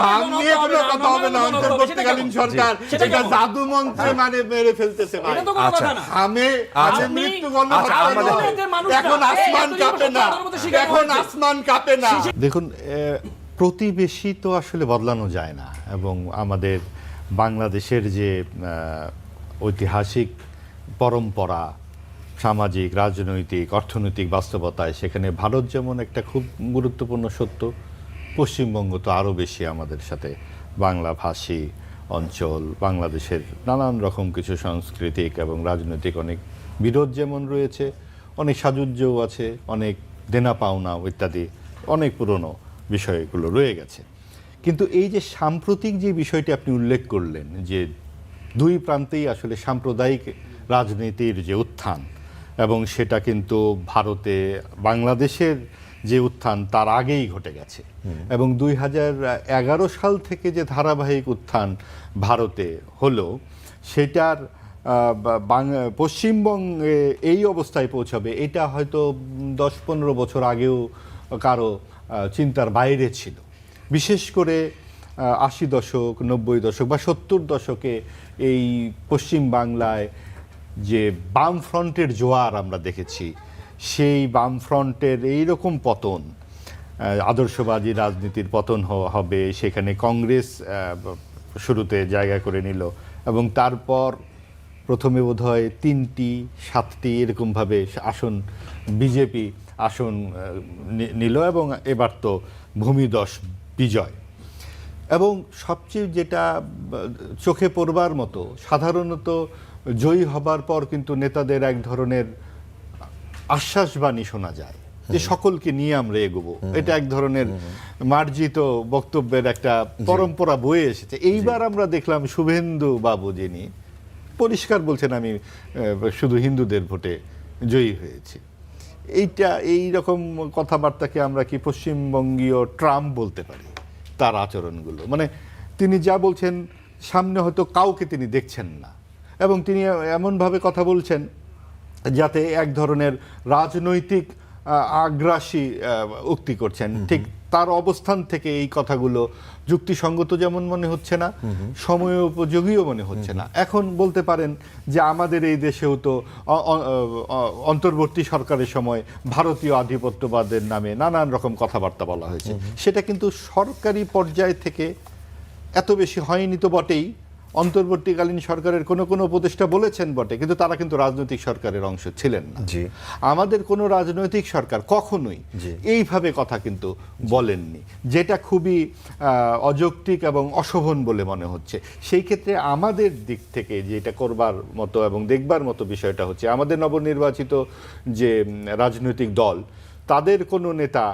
হাম নিয়ে কোনো কথা হবে না। অন্তর্বর্তীকালীন সরকার এটা জাদু মন্ত্রে মানে মেরে ফেলতেছে ভাই। হামে মৃত্যু গণ্য এখন আসমান কাঁপে না, এখন আসমান কাঁপে না। দেখুন, প্রতিবেশী তো আসলে বদলানো যায় না, এবং আমাদের বাংলাদেশের যে ঐতিহাসিক পরম্পরা, সামাজিক, রাজনৈতিক, অর্থনৈতিক বাস্তবতায় সেখানে ভারত যেমন একটা খুব গুরুত্বপূর্ণ সত্য, পশ্চিমবঙ্গ তো আরও বেশি আমাদের সাথে বাংলাভাষী অঞ্চল, বাংলাদেশের নানান রকম কিছু সাংস্কৃতিক এবং রাজনৈতিক অনেক বিরোধ যেমন রয়েছে, অনেক সাযুজ্যও আছে, অনেক দেনা পাওনা ইত্যাদি অনেক পুরনো বিষয়গুলো রয়ে গেছে। কিন্তু এই যে সাম্প্রতিক যে বিষয়টি আপনি উল্লেখ করলেন, যে দুই প্রান্তেই আসলে সাম্প্রদায়িক রাজনীতির যে উত্থান, এবং সেটা কিন্তু ভারতে বাংলাদেশের যে উত্থান তার আগেই ঘটে গেছে, এবং 2011 সাল থেকে যে ধারাবাহিক উত্থান ভারতে হলো, সেটার পশ্চিমবঙ্গে এই অবস্থায় পৌঁছাবে এটা হয়তো 10-15 বছর আগেও কারো চিন্তার বাইরে ছিল। বিশেষ করে 80 দশক, 90 দশক বা 70 দশকে এই পশ্চিম বাংলায় যে বামফ্রন্টের জোয়ার আমরা দেখেছি, সেই বামফ্রন্টের এইরকম পতন, আদর্শবাদী রাজনীতির পতন হবে, সেখানে কংগ্রেস শুরুতে জায়গা করে নিল, এবং তারপর প্রথমে বোধহয় 3টি 7টি এরকমভাবে আসন বিজেপি আসন নিল, এবং এবার তো ভূমিদশ বিজয়। এবং সবচেয়ে যেটা চোখে পড়বার মতো, সাধারণত জয়ী হবার পর কিন্তু নেতাদের এক ধরনের আশ্বাসবাণী শোনা যায় যে সকলকে নিয়ে আমরা এগোবো, এটা এক ধরনের মার্জিত বক্তব্যের একটা পরম্পরা বয়ে এসেছে। এইবার আমরা দেখলাম শুভেন্দু বাবু, যিনি পরিষ্কার বলছেন আমি শুধু হিন্দুদের ভোটে জয়ী হয়েছি, এই রকম কথাবার্তাকে আমরা কি পশ্চিমবঙ্গীয় ট্রাম্প বলতে পারি? তার আচরণগুলো, মানে তিনি যা বলছেন সামনে হয়তো কাউকে তিনি দেখছেন না, এবং তিনি এমনভাবে কথা বলছেন যাতে এক ধরনের রাজনৈতিক আগ্রাসী উক্তি করছেন। ঠিক তার অবস্থান থেকে এই কথাগুলো যুক্তিসঙ্গত যেমন মনে হচ্ছে না, সময় উপযোগীও মনে হচ্ছে না। এখন বলতে পারেন যে আমাদের এই দেশেও তো অন্তর্বর্তী সরকারের সময় ভারতীয় আধিপত্যবাদের নামে নানান রকম কথাবার্তা বলা হয়েছে, সেটা কিন্তু সরকারি পর্যায় থেকে এত বেশি হয়নি তো বটেই। অন্তর্বর্তীকালীন সরকারের কোনো কোনো উপদেষ্টা বলেছেন বটে, কিন্তু তারা কিন্তু রাজনৈতিক সরকারের অংশ ছিলেন না। আমাদের কোনো রাজনৈতিক সরকার কখনোই এইভাবে কথা কিন্তু বলেননি, যেটা খুবই অযৌক্তিক এবং অশোভন বলে মনে হচ্ছে। সেই ক্ষেত্রে আমাদের দিক থেকে যেটা করবার মতো এবং দেখবার মতো বিষয়টা হচ্ছে, আমাদের নবনির্বাচিত যে রাজনৈতিক দল, তাদের কোনো নেতা,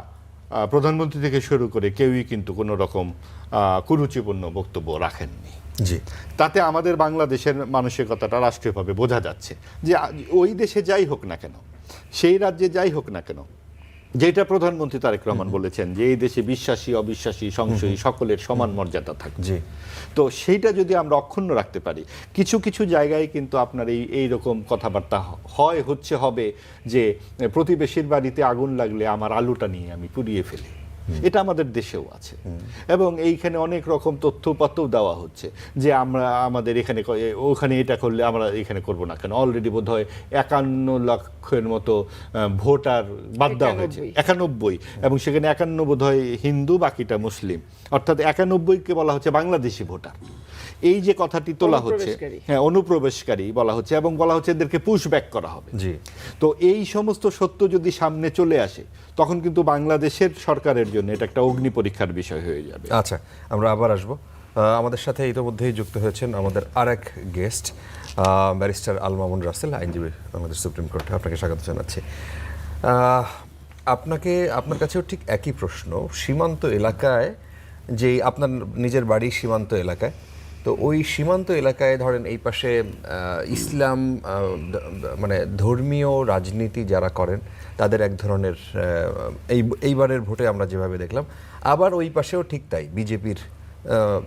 প্রধানমন্ত্রী থেকে শুরু করে কেউই কিন্তু কোনো রকম কুরুচিপূর্ণ বক্তব্য রাখেননি। তাতে আমাদের বাংলাদেশের মানসিকতাটা রাষ্ট্রীয়ভাবে বোঝা যাচ্ছে যে ওই দেশে যাই হোক না কেন, সেই রাজ্যে যাই হোক না কেন, যেটা প্রধানমন্ত্রী তারেক রহমান বলেছেন যে এই দেশে বিশ্বাসী অবিশ্বাসী সংশয়ী সকলের সমান মর্যাদা থাকবে। তো সেইটা যদি আমরা অক্ষুণ্ণ রাখতে পারি, কিছু কিছু জায়গায় কিন্তু আপনার এইরকম কথাবার্তা হবে যে প্রতিবেশীর বাড়িতে আগুন লাগলে আমার আলুটা নিয়ে আমি পুড়িয়ে ফেলি, এটা আমাদের দেশেও আছে। এবং এইখানে অনেক রকম তথ্যপাত্রও দেওয়া হচ্ছে যে আমরা আমাদের এখানে ওখানে এটা করলে আমরা এখানে করব না কেন। অলরেডি বোধ হয় 51 লক্ষের মতো ভোটার বাদ দেওয়া হয়েছে, 91, এবং সেখানে 51 বোধ হয় হিন্দু, বাকিটা মুসলিম, অর্থাৎ 91কে বলা হচ্ছে বাংলাদেশি ভোটার। এই যে কথাটি তোলা হচ্ছে, হ্যাঁ, অনুপ্রবেশকারী বলা হচ্ছে, এবং বলা হচ্ছে এদেরকে পুশ ব্যাক করা হবে। তো এই সমস্ত সত্য যদি সামনে চলে আসে, তখন কিন্তু বাংলাদেশের সরকারের জন্য এটা একটা অগ্নি পরীক্ষার বিষয় হয়ে যাবে। আচ্ছা, আমরা আবার আসবো। আমাদের সাথে ইতিমধ্যেই যুক্ত হয়েছেন আমাদের আরেক গেস্ট, ব্যারিস্টার আল মামুন রাসেল, আইনজীবী বাংলাদেশ সুপ্রিম কোর্টে। আপনাকে স্বাগত জানাচ্ছি। আপনার কাছেও ঠিক একই প্রশ্ন। সীমান্ত এলাকায়, যে আপনার নিজের বাড়ি সীমান্ত এলাকায়, তো ওই সীমান্ত এলাকায় ধরেন এই পাশে ইসলাম মানে ধর্মীয় রাজনীতি যারা করেন তাদের এক ধরনের এইবারের ভোটে আমরা যেভাবে দেখলাম, আবার ওই পাশেও ঠিক তাই, বিজেপির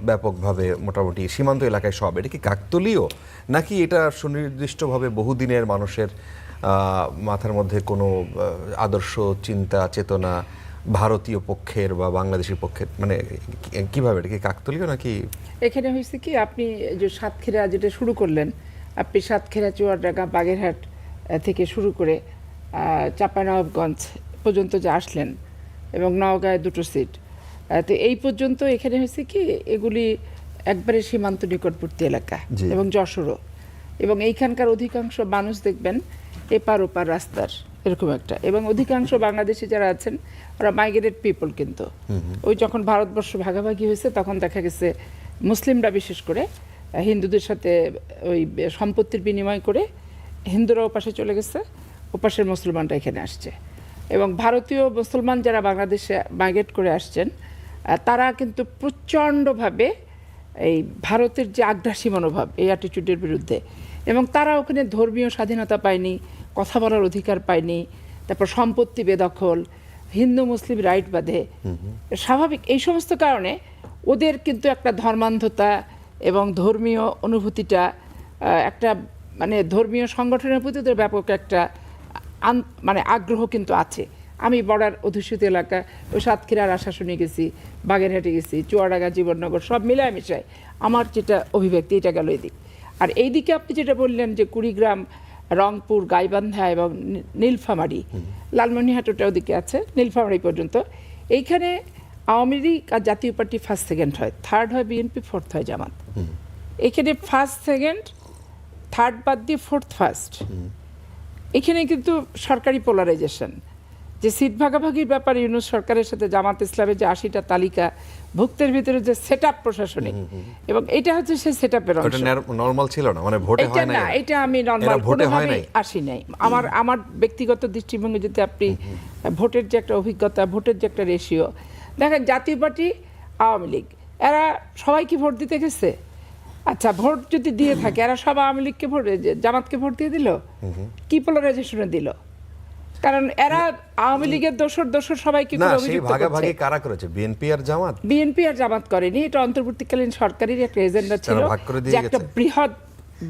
ব্যাপকভাবে মোটামুটি সীমান্ত এলাকায় সব। এটা কি কাকতলীয়, নাকি এটা সুনির্দিষ্টভাবে বহুদিনের মানুষের মাথার মধ্যে কোনো আদর্শ চিন্তা চেতনা ভারতীয় পক্ষের বা বাংলাদেশি পক্ষের, মানে কিভাবে, এটা কি কাকতালীয় নাকি? এখানে হয়েছে কি, আপনি যে সাতক্ষীরা যেটা শুরু করলেন, আপনি সাতক্ষীরা, চুয়াডাঙ্গা, বাগেরহাট থেকে শুরু করে চাঁপাইনবাবগঞ্জ পর্যন্ত যে আসলেন এবং নওগাঁয় 2টো সিট, তো এই পর্যন্ত এখানে হয়েছে কি, এগুলি একবারে সীমান্ত নিকটবর্তী এলাকা জি। এবং যশোরও, এবং এইখানকার অধিকাংশ মানুষ দেখবেন এপার ওপার রাস্তার এরকম একটা, এবং অধিকাংশ বাংলাদেশি যারা আছেন ওরা মাইগ্রেটেড পিপল। কিন্তু ওই যখন ভারতবর্ষ ভাগাভাগি হয়েছে তখন দেখা গেছে মুসলিমরা বিশেষ করে হিন্দুদের সাথে ওই সম্পত্তির বিনিময় করে হিন্দুরা ওপাশে চলে গেছে, ওপাশের মুসলমানরা এখানে আসছে, এবং ভারতীয় মুসলমান যারা বাংলাদেশে মাইগ্রেট করে আসছেন তারা কিন্তু প্রচণ্ডভাবে এই ভারতের যে আগ্রাসী মনোভাব, এই অ্যাটিটিউডের বিরুদ্ধে, এবং তারা ওখানে ধর্মীয় স্বাধীনতা পায়নি, কথা বলার অধিকার পায়নি, তারপর সম্পত্তি বেদখল, হিন্দু মুসলিম রাইট বাদে, স্বাভাবিক এই সমস্ত কারণে ওদের কিন্তু একটা ধর্মান্ধতা এবং ধর্মীয় অনুভূতিটা একটা, মানে ধর্মীয় সংগঠনের প্রতি ওদের ব্যাপক একটা মানে আগ্রহ কিন্তু আছে। আমি বর্ডার অধ্যুষিত এলাকা, ওই সাতক্ষীরার আশাশুনি গেছি, বাগেরহাটে গেছি, চুয়াডাঙ্গা, জীবননগর, সব মিলায় মিশায় আমার যেটা অভিব্যক্তি, এটা গেল এদিক। আর এইদিকে আপনি যেটা বললেন যে কুড়িগ্রাম, রংপুর, গাইবান্ধা এবং নীলফামারী, লালমনিরহাটটা ওদিকে আছে, নীলফামারী পর্যন্ত, এইখানে আওয়ামী লীগ আর জাতীয় পার্টি ফার্স্ট সেকেন্ড হয়, থার্ড হয় বিএনপি, ফোর্থ হয় জামাত। এখানে ফার্স্ট সেকেন্ড থার্ড বাদ দিয়ে ফোর্থ ফার্স্ট। এখানে কিন্তু সরকারি পোলারাইজেশন, যে সিট ভাগাভাগির ব্যাপারে ইউনূস সরকারের সাথে জামাত ইসলামের যে 80টা তালিকা ভুক্তের ভিতরে যে সেট আপ প্রশাসনিক, এবং এটা হচ্ছে সেই সেট আপের অংশ। নরমাল ছিল না, মানে ভোটে হয় না, এটা আমি নরমাল কোনোভাবেই আসি নাই। আমার ব্যক্তিগত দৃষ্টিভঙ্গি, যদি আপনি ভোটের যে একটা অভিজ্ঞতা, ভোটের যে একটা রেশিও দেখেন, জাতীয় পার্টি, আওয়ামী লীগ, এরা সবাই কি ভোট দিতে গেছে? আচ্ছা, ভোট যদি দিয়ে থাকে, এরা সব আওয়ামী লীগকে ভোট, জামাতকে ভোট দিয়ে দিল, কি পোলারাইজেশনে দিল? কারণ এরা আওয়ামী লীগের দোসর সবাইকে ভাগাভাগি কারা করেছে? বিএনপি আর জামাত। বিএনপি আর জামাত করেনি, এটা অন্তর্বর্তীকালীন সরকারের একটা এজেন্ডা ছিল, যে একটা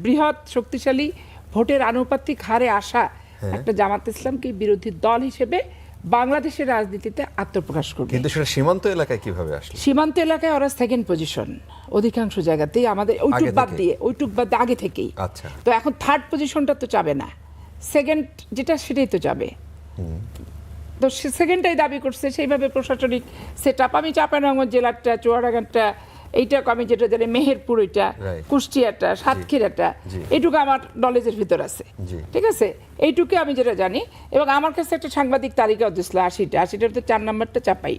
বৃহৎ শক্তিশালী ভোটের আনুপাতিক হারে আসা একটা জামাত ইসলামকে বিরোধী দল হিসেবে বাংলাদেশের রাজনীতিতে আত্মপ্রকাশ করবে। কিন্তু সেটা সীমান্ত এলাকায় কিভাবে আসলো? সীমান্ত এলাকায় ওরা সেকেন্ড পজিশন অধিকাংশ জায়গাতেই, আমাদের ওইটুক বাদ দিয়ে আগে থেকেই। আচ্ছা, তো এখন থার্ড পজিশনটা তো চাবে না, সেকেন্ড যেটা সেটাই তো যাবে। তো সেকেন্ডটাই দাবি করছে, সেইভাবে প্রশাসনিক সেট আপ। আমি চাঁপাইনবাবগঞ্জ জেলারটা, চুয়াডাঙ্গাটা, এইটা আমি যেটা জানি, মেহেরপুর, ওইটা কুষ্টিয়াটা, সাতক্ষীরাটা, এইটুকু আমার নলেজের ভিতর আছে, ঠিক আছে, এইটুকু আমি যেটা জানি। এবং আমার কাছে একটা সাংবাদিক তালিকাও দিছিল 80টার তো 4 নম্বরটা চাপাই।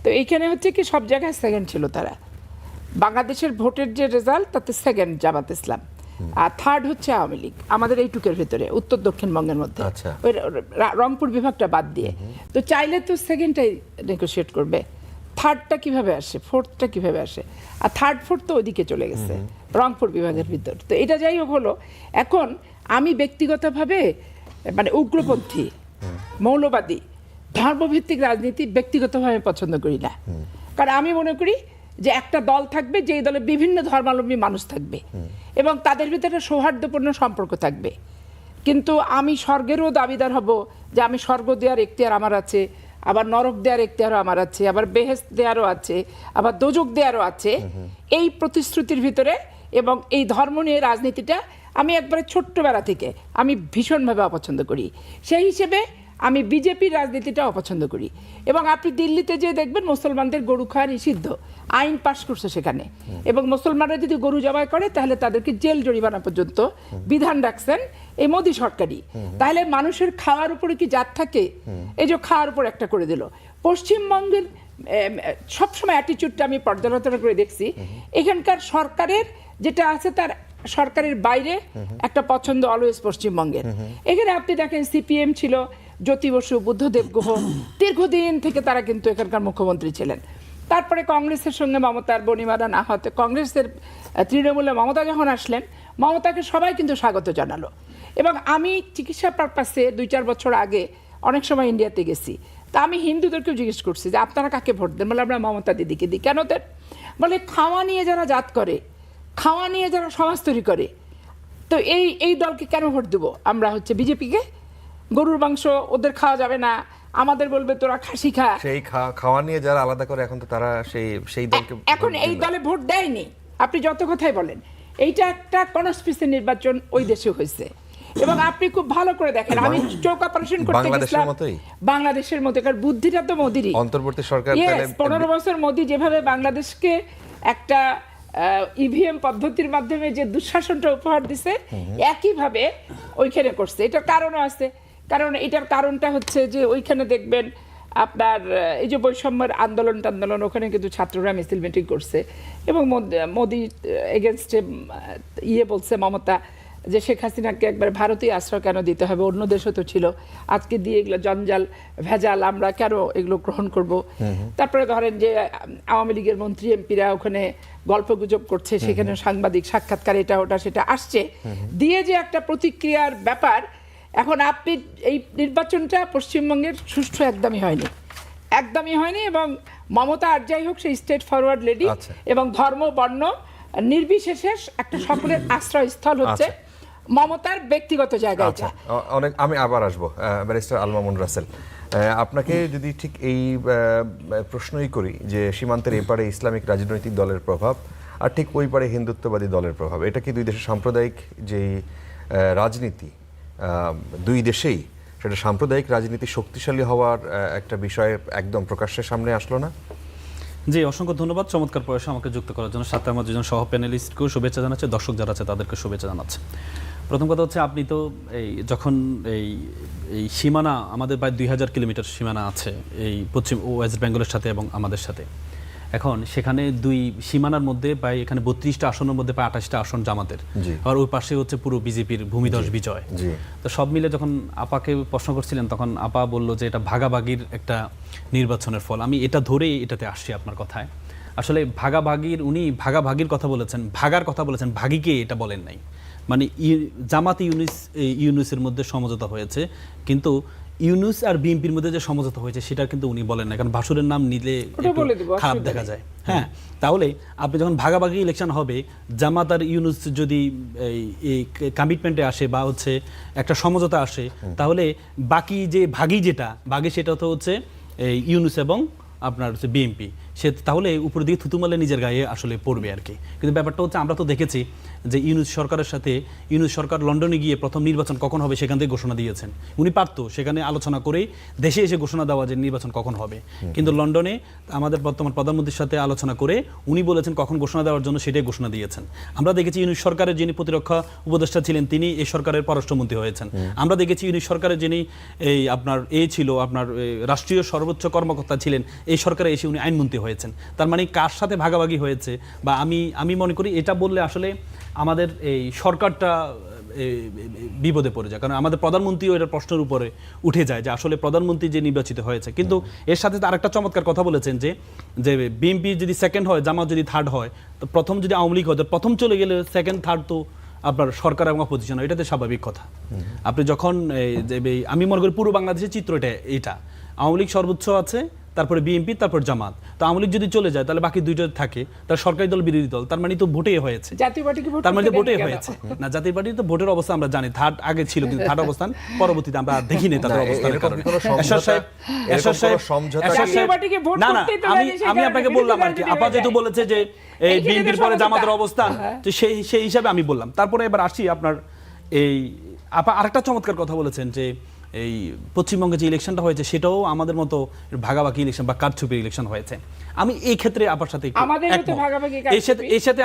তো এইখানে হচ্ছে কি, সব জায়গায় সেকেন্ড ছিল তারা। বাংলাদেশের ভোটের যে রেজাল্ট, তাতে সেকেন্ড জামাত ইসলাম, আর থার্ড হচ্ছে আওয়ামী লীগ, আমাদের এইটুকের ভিতরে, উত্তর দক্ষিণবঙ্গের মধ্যে, ওই রংপুর বিভাগটা বাদ দিয়ে। তো চাইলে তো সেকেন্ডটাই নেগোশিয়েট করবে, থার্ডটা কিভাবে আসে, ফোর্থটা কিভাবে আসে, আর থার্ড ফোর্থ তো ওইদিকে চলে গেছে রংপুর বিভাগের ভিতর। তো এটা যাই হোক হলো। এখন আমি ব্যক্তিগতভাবে, মানে উগ্রপন্থী, মৌলবাদী, ধর্মভিত্তিক রাজনীতি ব্যক্তিগতভাবে পছন্দ করি না। কারণ আমি মনে করি যে একটা দল থাকবে, যেই দলে বিভিন্ন ধর্মাবলম্বী মানুষ থাকবে এবং তাদের ভিতরে সৌহার্দ্যপূর্ণ সম্পর্ক থাকবে। কিন্তু আমি স্বর্গেরও দাবিদার হব, যে আমি স্বর্গ দেওয়ার এখতিয়ার আমার আছে, আবার নরক দেওয়ার এখতিয়ারও আমার আছে, আবার বেহেশত দেওয়ারও আছে, আবার দোজক দেওয়ারও আছে, এই প্রতিশ্রুতির ভিতরে। এবং এই ধর্ম নিয়ে রাজনীতিটা আমি একবারে ছোট্টবেলা থেকে আমি ভীষণভাবে অপছন্দ করি। সেই হিসেবে আমি বিজেপির রাজনীতিটা অপছন্দ করি। এবং আপনি দিল্লিতে যে দেখবেন, মুসলমানদের গরু খাওয়া নিষিদ্ধ, আইন পাশ করছে সেখানে, এবং মুসলমানরা যদি গরু জবাই করে তাহলে তাদেরকে জেল জরিমানা পর্যন্ত বিধান রাখছেন এই মোদী সরকারই। তাহলে মানুষের খাওয়ার উপরে কি জাত থাকে? এই যে খাওয়ার উপর একটা করে দিল। পশ্চিমবঙ্গের সবসময় অ্যাটিটিউডটা আমি পর্যালোচনা করে দেখছি, এখানকার সরকারের যেটা আছে তার সরকারের বাইরে একটা পছন্দ অলওয়েজ পশ্চিমবঙ্গের। এখানে আপনি দেখেন, সিপিএম ছিল, জ্যোতি বসু, বুদ্ধদেব গুহ, দীর্ঘদিন থেকে তারা কিন্তু এখানকার মুখ্যমন্ত্রী ছিলেন। তারপরে কংগ্রেসের সঙ্গে মমতার বনিমারা না হতে, কংগ্রেসের তৃণমূলে মমতা যখন আসলেন, মমতাকে সবাই কিন্তু স্বাগত জানালো। এবং আমি চিকিৎসা পারপাসে 2-4 বছর আগে অনেক সময় ইন্ডিয়াতে গেছি। তা আমি হিন্দুদেরকেও জিজ্ঞেস করছি যে আপনারা কাকে ভোট দেন? বলে আমরা মমতা দিদিকে দিই। কেন দেন? বলে খাওয়া নিয়ে যারা জাত করে, খাওয়া নিয়ে যারা সমাজ তৈরি করে, তো এই দলকে কেন ভোট দেবো আমরা? হচ্ছে বিজেপিকে। গরুর মাংস ওদের খাওয়া যাবে না, আমাদের বলবে তোরা খাসি খা। সেই খাওয়া নিয়ে যারা আলাদা করে এখন তো তারা সেই দলকে এখন এই দলে ভোট দেয়নি, আপনি যত কথাই বলেন। এইটা একটা কনস্পিরেসি নির্বাচন ওই দেশে হয়েছে, এবং আপনি খুব ভালো করে দেখেন, আমি চোখ অপারেশন করতে বাংলাদেশের গেছিলাম, মতোই? বাংলাদেশের মতো, কারণ বুদ্ধিটা তো মোদিরই। অন্তর্বর্তী সরকার 15 বছর মোদি যেভাবে বাংলাদেশকে একটা ইভিএম পদ্ধতির মাধ্যমে যে দুঃশাসনটা উপহার দিছে, একইভাবে ওইখানে করছে। এটার কারণও আছে, কারণ এটার কারণটা হচ্ছে যে ওইখানে দেখবেন আপনার এই যে বৈষম্যের আন্দোলন টান্দোলন, ওখানে কিন্তু ছাত্ররা মিছিল মিটিং করছে, এবং মোদি এগেনস্টে বলছে মমতা যে শেখ হাসিনাকে একবার ভারতীয় আশ্রয় কেন দিতে হবে, অন্য দেশও তো ছিল, আজকে দিয়ে এগুলো জঞ্জাল ভেজাল, আমরা কেন এগুলো গ্রহণ করব। তারপরে ধরেন যে আওয়ামী লীগের মন্ত্রী এমপিরা ওখানে গল্পগুজব করছে, সেখানে সাংবাদিক সাক্ষাৎকার এটা ওটা সেটা আসছে, দিয়ে যে একটা প্রতিক্রিয়ার ব্যাপার। এখন আপনি এই নির্বাচনটা পশ্চিমবঙ্গের সুষ্ঠু একদমই হয়নি, একদমই হয়নি, এবং মমতা আর যাই হোক সেই স্টেট ফরওয়ার্ড লেডি, এবং ধর্ম বর্ণ নির্বিশেষে একটা সকলের আশ্রয়স্থল হচ্ছে মমতার ব্যক্তিগত জায়গায়। অনেক আমি আবার আসবো ব্যারিস্টার আল মামুন রাসেল, আপনাকে যদি ঠিক এই প্রশ্নই করি যে সীমান্তের এপারে ইসলামিক রাজনৈতিক দলের প্রভাব আর ঠিক ওই পারে হিন্দুত্ববাদী দলের প্রভাব, এটা কি দুই দেশের সাম্প্রদায়িক যেই রাজনীতি দুই দেশেই সেটা সাম্প্রদায়িক রাজনীতি শক্তিশালী হওয়ার একটা বিষয় একদম প্রকাশ্যের সামনে আসলো না? জি, অসংখ্য ধন্যবাদ চমৎকার প্রয়াসে আমাকে যুক্ত করার জন্য। সাথে আমার দুজন সহ প্যানেলিস্টকেও শুভেচ্ছা জানাচ্ছে, দর্শক যারা আছে তাদেরকে শুভেচ্ছা জানাচ্ছে। প্রথম কথা হচ্ছে, আপনি তো যখন এই সীমানা আমাদের প্রায় 2000 কিলোমিটার সীমানা আছে এই পশ্চিম ওয়েস্ট বেঙ্গলের সাথে এবং আমাদের সাথে। এখন সেখানে দুই সীমানার মধ্যে প্রায় এখানে 32টা আসনের মধ্যে প্রায় 28টা আসন জামাতের, আর ওই পাশে হচ্ছে পুরো বিজেপির ভূমিধস বিজয়। তো সব মিলে যখন আপাকে প্রশ্ন করছিলেন, তখন আপা বলল যে এটা ভাগাভাগির একটা নির্বাচনের ফল। আমি এটা ধরেই এটাতে আসছি আপনার কথায়। আসলে উনি ভাগাভাগির কথা বলেছেন, ভাগার কথা বলেছেন, ভাগিকে এটা বলেন নাই। মানে জামাতে ইউনুসের মধ্যে সমঝোতা হয়েছে, কিন্তু ইউনুস আর বিএনপির মধ্যে যে সমঝোতা হয়েছে সেটা কিন্তু উনি বলেন না, কারণ ভাসুরের নাম নিলে খারাপ দেখা যায়। হ্যাঁ, তাহলে আপনি যখন ভাগাভাগি ইলেকশন হবে, জামাত আর ইউনুস যদি এই কমিটমেন্টে আসে বা হচ্ছে একটা সমঝোতা আসে, তাহলে বাকি যে ভাগি সেটা তো হচ্ছে ইউনুস এবং আপনার হচ্ছে বিএনপি, সে তাহলে উপর দিকে থুতুমালে নিজের গায়ে আসলে পড়বে আর কি। কিন্তু ব্যাপারটা হচ্ছে, আমরা তো দেখেছি যে ইউনুস সরকার লন্ডনে গিয়ে প্রথম নির্বাচন কখন হবে সেখান থেকে ঘোষণা দিয়েছেন। উনি পারতো সেখানে আলোচনা করেই দেশে এসে ঘোষণা দেওয়া যে নির্বাচন কখন হবে, কিন্তু লন্ডনে আমাদের বর্তমান প্রধানমন্ত্রীর সাথে আলোচনা করে উনি বলেছেন কখন ঘোষণা দেওয়ার জন্য, সেটাই ঘোষণা দিয়েছেন। আমরা দেখেছি ইউনুস সরকারের যিনি প্রতিরক্ষা উপদেষ্টা ছিলেন তিনি এই সরকারের পররাষ্ট্রমন্ত্রী হয়েছেন। আমরা দেখেছি ইউনুস সরকারের যিনি ছিল আপনার রাষ্ট্রীয় সর্বোচ্চ কর্মকর্তা ছিলেন, এই সরকারে এসে উনি আইনমন্ত্রী হয়েছেন। তার মানে কার সাথে ভাগাভাগি হয়েছে, বা আমি মনে করি এটা বললে আসলে আমাদের এই সরকারটা বিপদে পড়ে যায়, কারণ আমাদের প্রধানমন্ত্রীও এটার প্রশ্নের উপরে উঠে যায় যে আসলে প্রধানমন্ত্রী যে নির্বাচিত হয়েছে। কিন্তু এর সাথে আরেকটা চমৎকার কথা বলেছেন যে বিএনপি যদি সেকেন্ড হয়, জামাত যদি থার্ড হয়, তো প্রথম যদি আওয়ামী লীগ হয়, তো প্রথম চলে গেলে সেকেন্ড থার্ড তো আপনার সরকার এবং অপোজিশন, এটাতে স্বাভাবিক কথা। আপনি যখন আমি মনে করি পুরো বাংলাদেশের চিত্র এটা আওয়ামী লীগ সর্বোচ্চ আছে, তারপরে বিএনপি, তারপর জামাত। তো আওয়ামী লীগ যদি চলে যায়, তাহলে বাকি দুইটা থাকে, তার সরকারি দল বিরোধী দল, তার মানে তো ভোটে হয়েছে, তার মানে ভোটে হয়েছে না। জাতীয় পার্টি তো ভোটের অবস্থা আমরা জানি, থার্ড আগে ছিল, কিন্তু থার্ড অবস্থান পরবর্তীতে আমরা দেখিনি তাদের অবস্থানের কারণে। আমি আপনাকে বললাম আর কি, আপা যেহেতু বলেছে যে এই বিএনপির পরে জামাতের অবস্থান, তো সেই হিসাবে আমি বললাম। তারপরে এবার আসি আপনার এই আপা আরেকটা চমৎকার কথা বলেছেন যে এই পশ্চিমবঙ্গে যে ইলেকশনটা হয়েছে সেটাও আমাদের মতো ভাগাভাগি ইলেকশন বা কারচুপি ইলেকশন হয়েছে। আমি এই ক্ষেত্রে আপার সাথে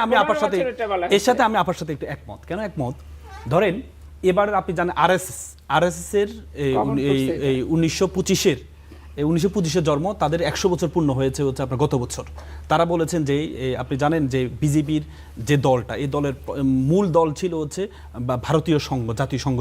আমি আপার সাথে একটু একমত। কেন একমত? ধরেন এবার আপনি জানেন আরএসএস এর 1925-এর জন্ম, তাদের 100 বছর পূর্ণ হয়েছে হচ্ছে আপনার গত বছর। তারা বলেছেন যে আপনি জানেন যে বিজেপির যে দলটা, এই দলের মূল দল ছিল হচ্ছে ভারতীয় সংঘ, জাতীয় সংঘ,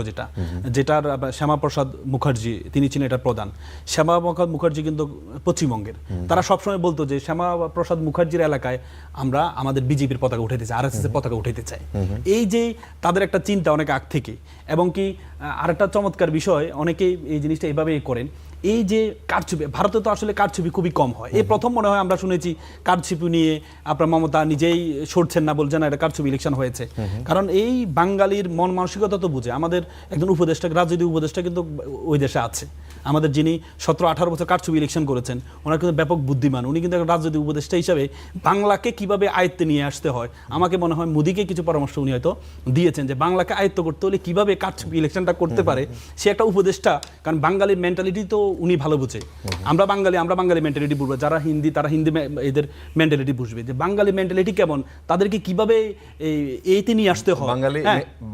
যেটার শ্যামাপ্রসাদ মুখার্জি তিনি ছিলেন এটার প্রধান। শ্যামাপ্রসাদ মুখার্জি কিন্তু পশ্চিমবঙ্গের। তারা সবসময় বলতো যে শ্যামাপ্রসাদ মুখার্জির এলাকায় আমরা আমাদের বিজেপির পতাকা উঠাইতে চাই, আরএসএস এর পতাকা উঠাইতে চাই। এই যে তাদের একটা চিন্তা অনেক আগ থেকে। এবং কি আরেকটা চমৎকার বিষয়, অনেকেই এই জিনিসটা এভাবেই করেন, এই যে কারচুপি, ভারতে তো আসলে কারচুপি খুবই কম হয়। এই প্রথম মনে হয় আমরা শুনেছি কারচুপি নিয়ে আপনার মমতা নিজেই সরছেন না, বলছেন না এটা কারচুপি ইলেকশন হয়েছে। কারণ এই বাঙালির মন মানসিকতা তো বুঝে। আমাদের একজন উপদেষ্টা, রাজনৈতিক উপদেষ্টা কিন্তু ওই দেশে আছে, আমাদের যিনি 17-18 বছর কারচুপি ইলেকশন করেছেন, ওনার কিন্তু ব্যাপক বুদ্ধিমান, উনি কিন্তু একটা রাজনৈতিক উপদেষ্টা হিসাবে বাংলাকে কিভাবে আয়ত্তে নিয়ে আসতে হয়, আমাকে মনে হয় মোদিকে কিছু পরামর্শ উনি হয়তো দিয়েছেন যে বাংলাকে আয়ত্ত করতে হলে কিভাবে কারচুপি ইলেকশনটা করতে পারে, সে একটা উপদেষ্টা। কারণ বাঙালির মেন্টালিটি তো উনি ভালো বুঝে, আমরা বাঙালি মেন্টালিটি বুঝবো, যারা হিন্দি তারা হিন্দি এদের মেন্টালিটি বুঝবে যে বাঙালি মেন্টালিটি কেমন, তাদেরকে কিভাবে এইতে নিয়ে আসতে হয়।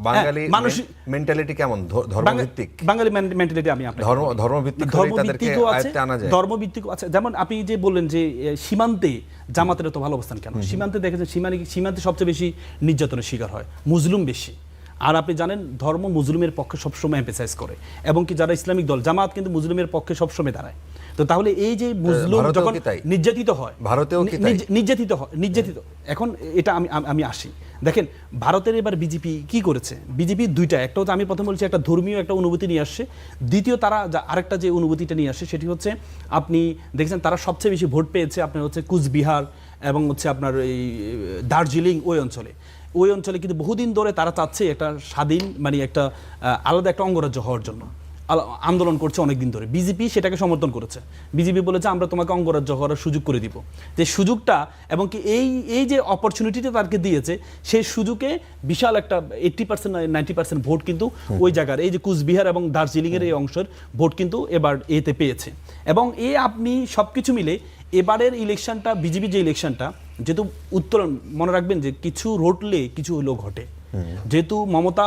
বাঙালি মেন্টালিটি কেমন, ধর্মভিত্তিক? বাঙালি মেন্টালিটি আমি আপনাকে ধর্মভিত্তিক তাদেরকে আয়ত্তে আনা যায়। ধর্মভিত্তিক আছে, যেমন আপনি যে বললেন যে সীমান্তে জামাতের তো ভালো অবস্থান কেন, সীমান্তে দেখেছেন সীমান্তে সবচেয়ে বেশি নির্যাতনের শিকার হয় মুসলিম বেশি। আর আপনি জানেন ধর্ম মুসলিমের পক্ষে সবসময় এমফেসাইজ করে, এবং কি যারা ইসলামিক দল জামাত কিন্তু মুসলিমের পক্ষে সবসময় দাঁড়ায়। তো তাহলে এই যে মুসলিম যখন নির্যাতিত হয়, ভারতেও নির্যাতিত এখন এটা আমি আসি, দেখেন ভারতের এবার বিজেপি কি করেছে, বিজেপি দুইটা, একটা হচ্ছে আমি প্রথম বলছি একটা ধর্মীয় একটা অনুভূতি নিয়ে আসছে, দ্বিতীয় তারা আরেকটা যে অনুভূতিটা নিয়ে আসছে সেটি হচ্ছে আপনি দেখছেন তারা সবচেয়ে বেশি ভোট পেয়েছে আপনার হচ্ছে কুচবিহার এবং হচ্ছে আপনার এই দার্জিলিং ওই অঞ্চলে কিন্তু বহুদিন ধরে তারা চাচ্ছে একটা স্বাধীন মানে একটা আলাদা একটা অঙ্গরাজ্য হওয়ার জন্য আন্দোলন করছে অনেকদিন ধরে। বিজেপি সেটাকে সমর্থন করেছে, বিজেপি বলেছে আমরা তোমাকে অঙ্গরাজ্য হওয়ার সুযোগ করে দিব। যে সুযোগটা এবং কি এই যে অপরচুনিটিটা তাদেরকে দিয়েছে, সেই সুযোগে বিশাল একটা 80% 90% ভোট কিন্তু ওই জায়গার এই যে কুচবিহার এবং দার্জিলিংয়ের এই অংশের ভোট কিন্তু এবার এতে পেয়েছে। এবং আপনি সব কিছু মিলে এবারের ইলেকশনটা বিজেপি যে ইলেকশনটা যেহেতু উত্তোলন, মনে রাখবেন যে কিছু রটলে কিছু হলেও ঘটে, যেহেতু মমতা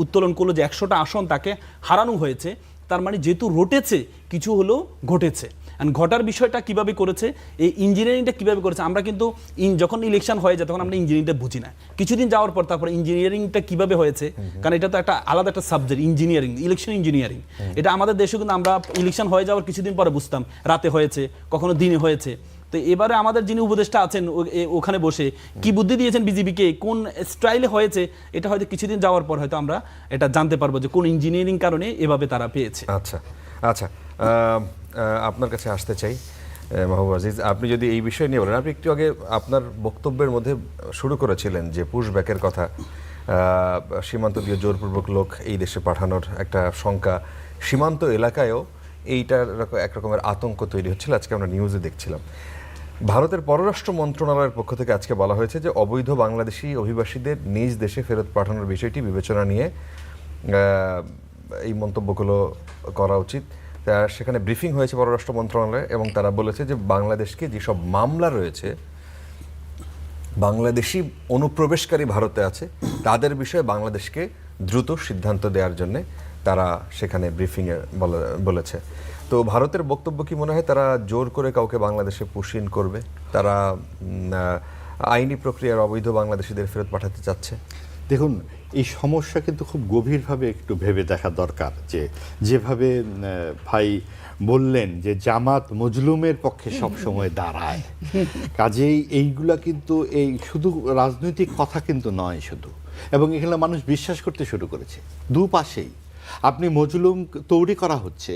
উত্তোলন করলো যে 100টা আসন তাকে হারানো হয়েছে, তার মানে যেহেতু রটেছে কিছু হলেও ঘটেছে। ঘটার বিষয়টা কিভাবে করেছে, এই ইঞ্জিনিয়ারিংটা কিভাবে করেছে, আমরা কিন্তু যখন ইলেকশন হয়ে যায় তখন আমরা ইঞ্জিনিয়ারিংটা বুঝি না, কিছুদিন যাওয়ার পর তারপরে ইঞ্জিনিয়ারিংটা কিভাবে হয়েছে, কারণ এটা তো একটা আলাদা একটা সাবজেক্ট ইঞ্জিনিয়ারিং, ইলেকশন ইঞ্জিনিয়ারিং। এটা আমাদের দেশে কিন্তু আমরা ইলেকশন হয়ে যাওয়ার কিছুদিন পরে বুঝতাম রাতে হয়েছে, কখনো দিনে হয়েছে। তো এবারে আমাদের যিনি উপদেষ্টা আছেন ওখানে বসে কি বুদ্ধি দিয়েছেন বিজেপিকে, কোন স্টাইলে হয়েছে, এটা হয়তো কিছুদিন যাওয়ার পর হয়তো আমরা এটা জানতে পারবো যে কোন ইঞ্জিনিয়ারিং কারণে এভাবে তারা পেয়েছে। আচ্ছা আপনার কাছে আসতে চাই মাহবুব আজিজ, আপনি যদি এই বিষয় নিয়ে বলেন। আপনি একটু আগে আপনার বক্তব্যের মধ্যে শুরু করেছিলেন যে পুশব্যাকের কথা, সীমান্ত দিয়ে জোরপূর্বক লোক এই দেশে পাঠানোর একটা শঙ্কা, সীমান্ত এলাকায়ও এইটার এক রকমের আতঙ্ক তৈরি হচ্ছিল। আজকে আমরা নিউজে দেখছিলাম ভারতের পররাষ্ট্র মন্ত্রণালয়ের পক্ষ থেকে আজকে বলা হয়েছে যে অবৈধ বাংলাদেশি অভিবাসীদের নিজ দেশে ফেরত পাঠানোর বিষয়টি বিবেচনা নিয়ে এই মন্তব্যগুলো করা উচিত। সেখানে ব্রিফিং হয়েছে পররাষ্ট্র মন্ত্রণালয়ে এবং তারা বলেছে যে বাংলাদেশকে যেসব মামলা রয়েছে, বাংলাদেশি অনুপ্রবেশকারী ভারতে আছে তাদের বিষয়ে বাংলাদেশকে দ্রুত সিদ্ধান্ত দেওয়ার জন্য তারা সেখানে ব্রিফিংয়ে বলেছে। তো ভারতের বক্তব্য কি মনে হয় তারা জোর করে কাউকে বাংলাদেশে পুশ ইন করবে, তারা আইনি প্রক্রিয়ার অবৈধ বাংলাদেশিদের ফেরত পাঠাতে চাচ্ছে? দেখুন, এই সমস্যা কিন্তু খুব গভীরভাবে একটু ভেবে দেখা দরকার। যেভাবে ভাই বললেন যে জামাত মজলুমের পক্ষে সবসময় দাঁড়ায়, কাজেই এইগুলা কিন্তু এই শুধু রাজনৈতিক কথা কিন্তু নয় শুধু, এবং এখানে মানুষ বিশ্বাস করতে শুরু করেছে দুপাশেই। আপনি মজলুম তৈরি করা হচ্ছে,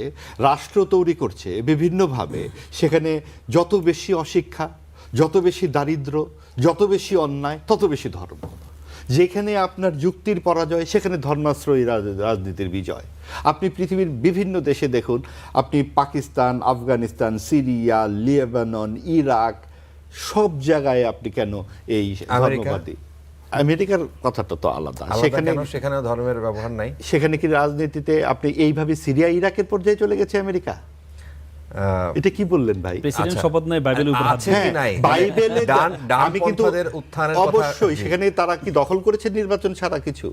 রাষ্ট্র তৈরি করছে বিভিন্নভাবে, সেখানে যত বেশি অশিক্ষা, যত বেশি দারিদ্র, যত বেশি অন্যায়, তত বেশি ধর্ম। যেখানে আপনার যুক্তির পরাজয় সেখানে ধর্মাশ্রয়ী রাজনীতির বিজয়। আপনি পৃথিবীর বিভিন্ন দেশে দেখুন, আপনি Pakistan, Afghanistan, Syria, Lebanon, Iraq, সব জায়গায় আপনি কেন এই ধর্মবাদী, আমেরিকার কথাটা তো আলাদা, সেখানে ধর্মের ব্যবহার নাই। সেখানে কি রাজনীতিতে আপনি এইভাবে সিরিয়া ইরাকের পর্যায়ে চলে গেছে আমেরিকা? এটা কি বললেন ভাই? প্রেসিডেন্ট শপথ নেয় বাইবেলের উপর আছে কি নাই? বাইবেলে আমি কিন্তু উত্থানের অবশ্যই সেখানে তারা কি দখল করেছে নির্বাচন ছাড়া কিছু?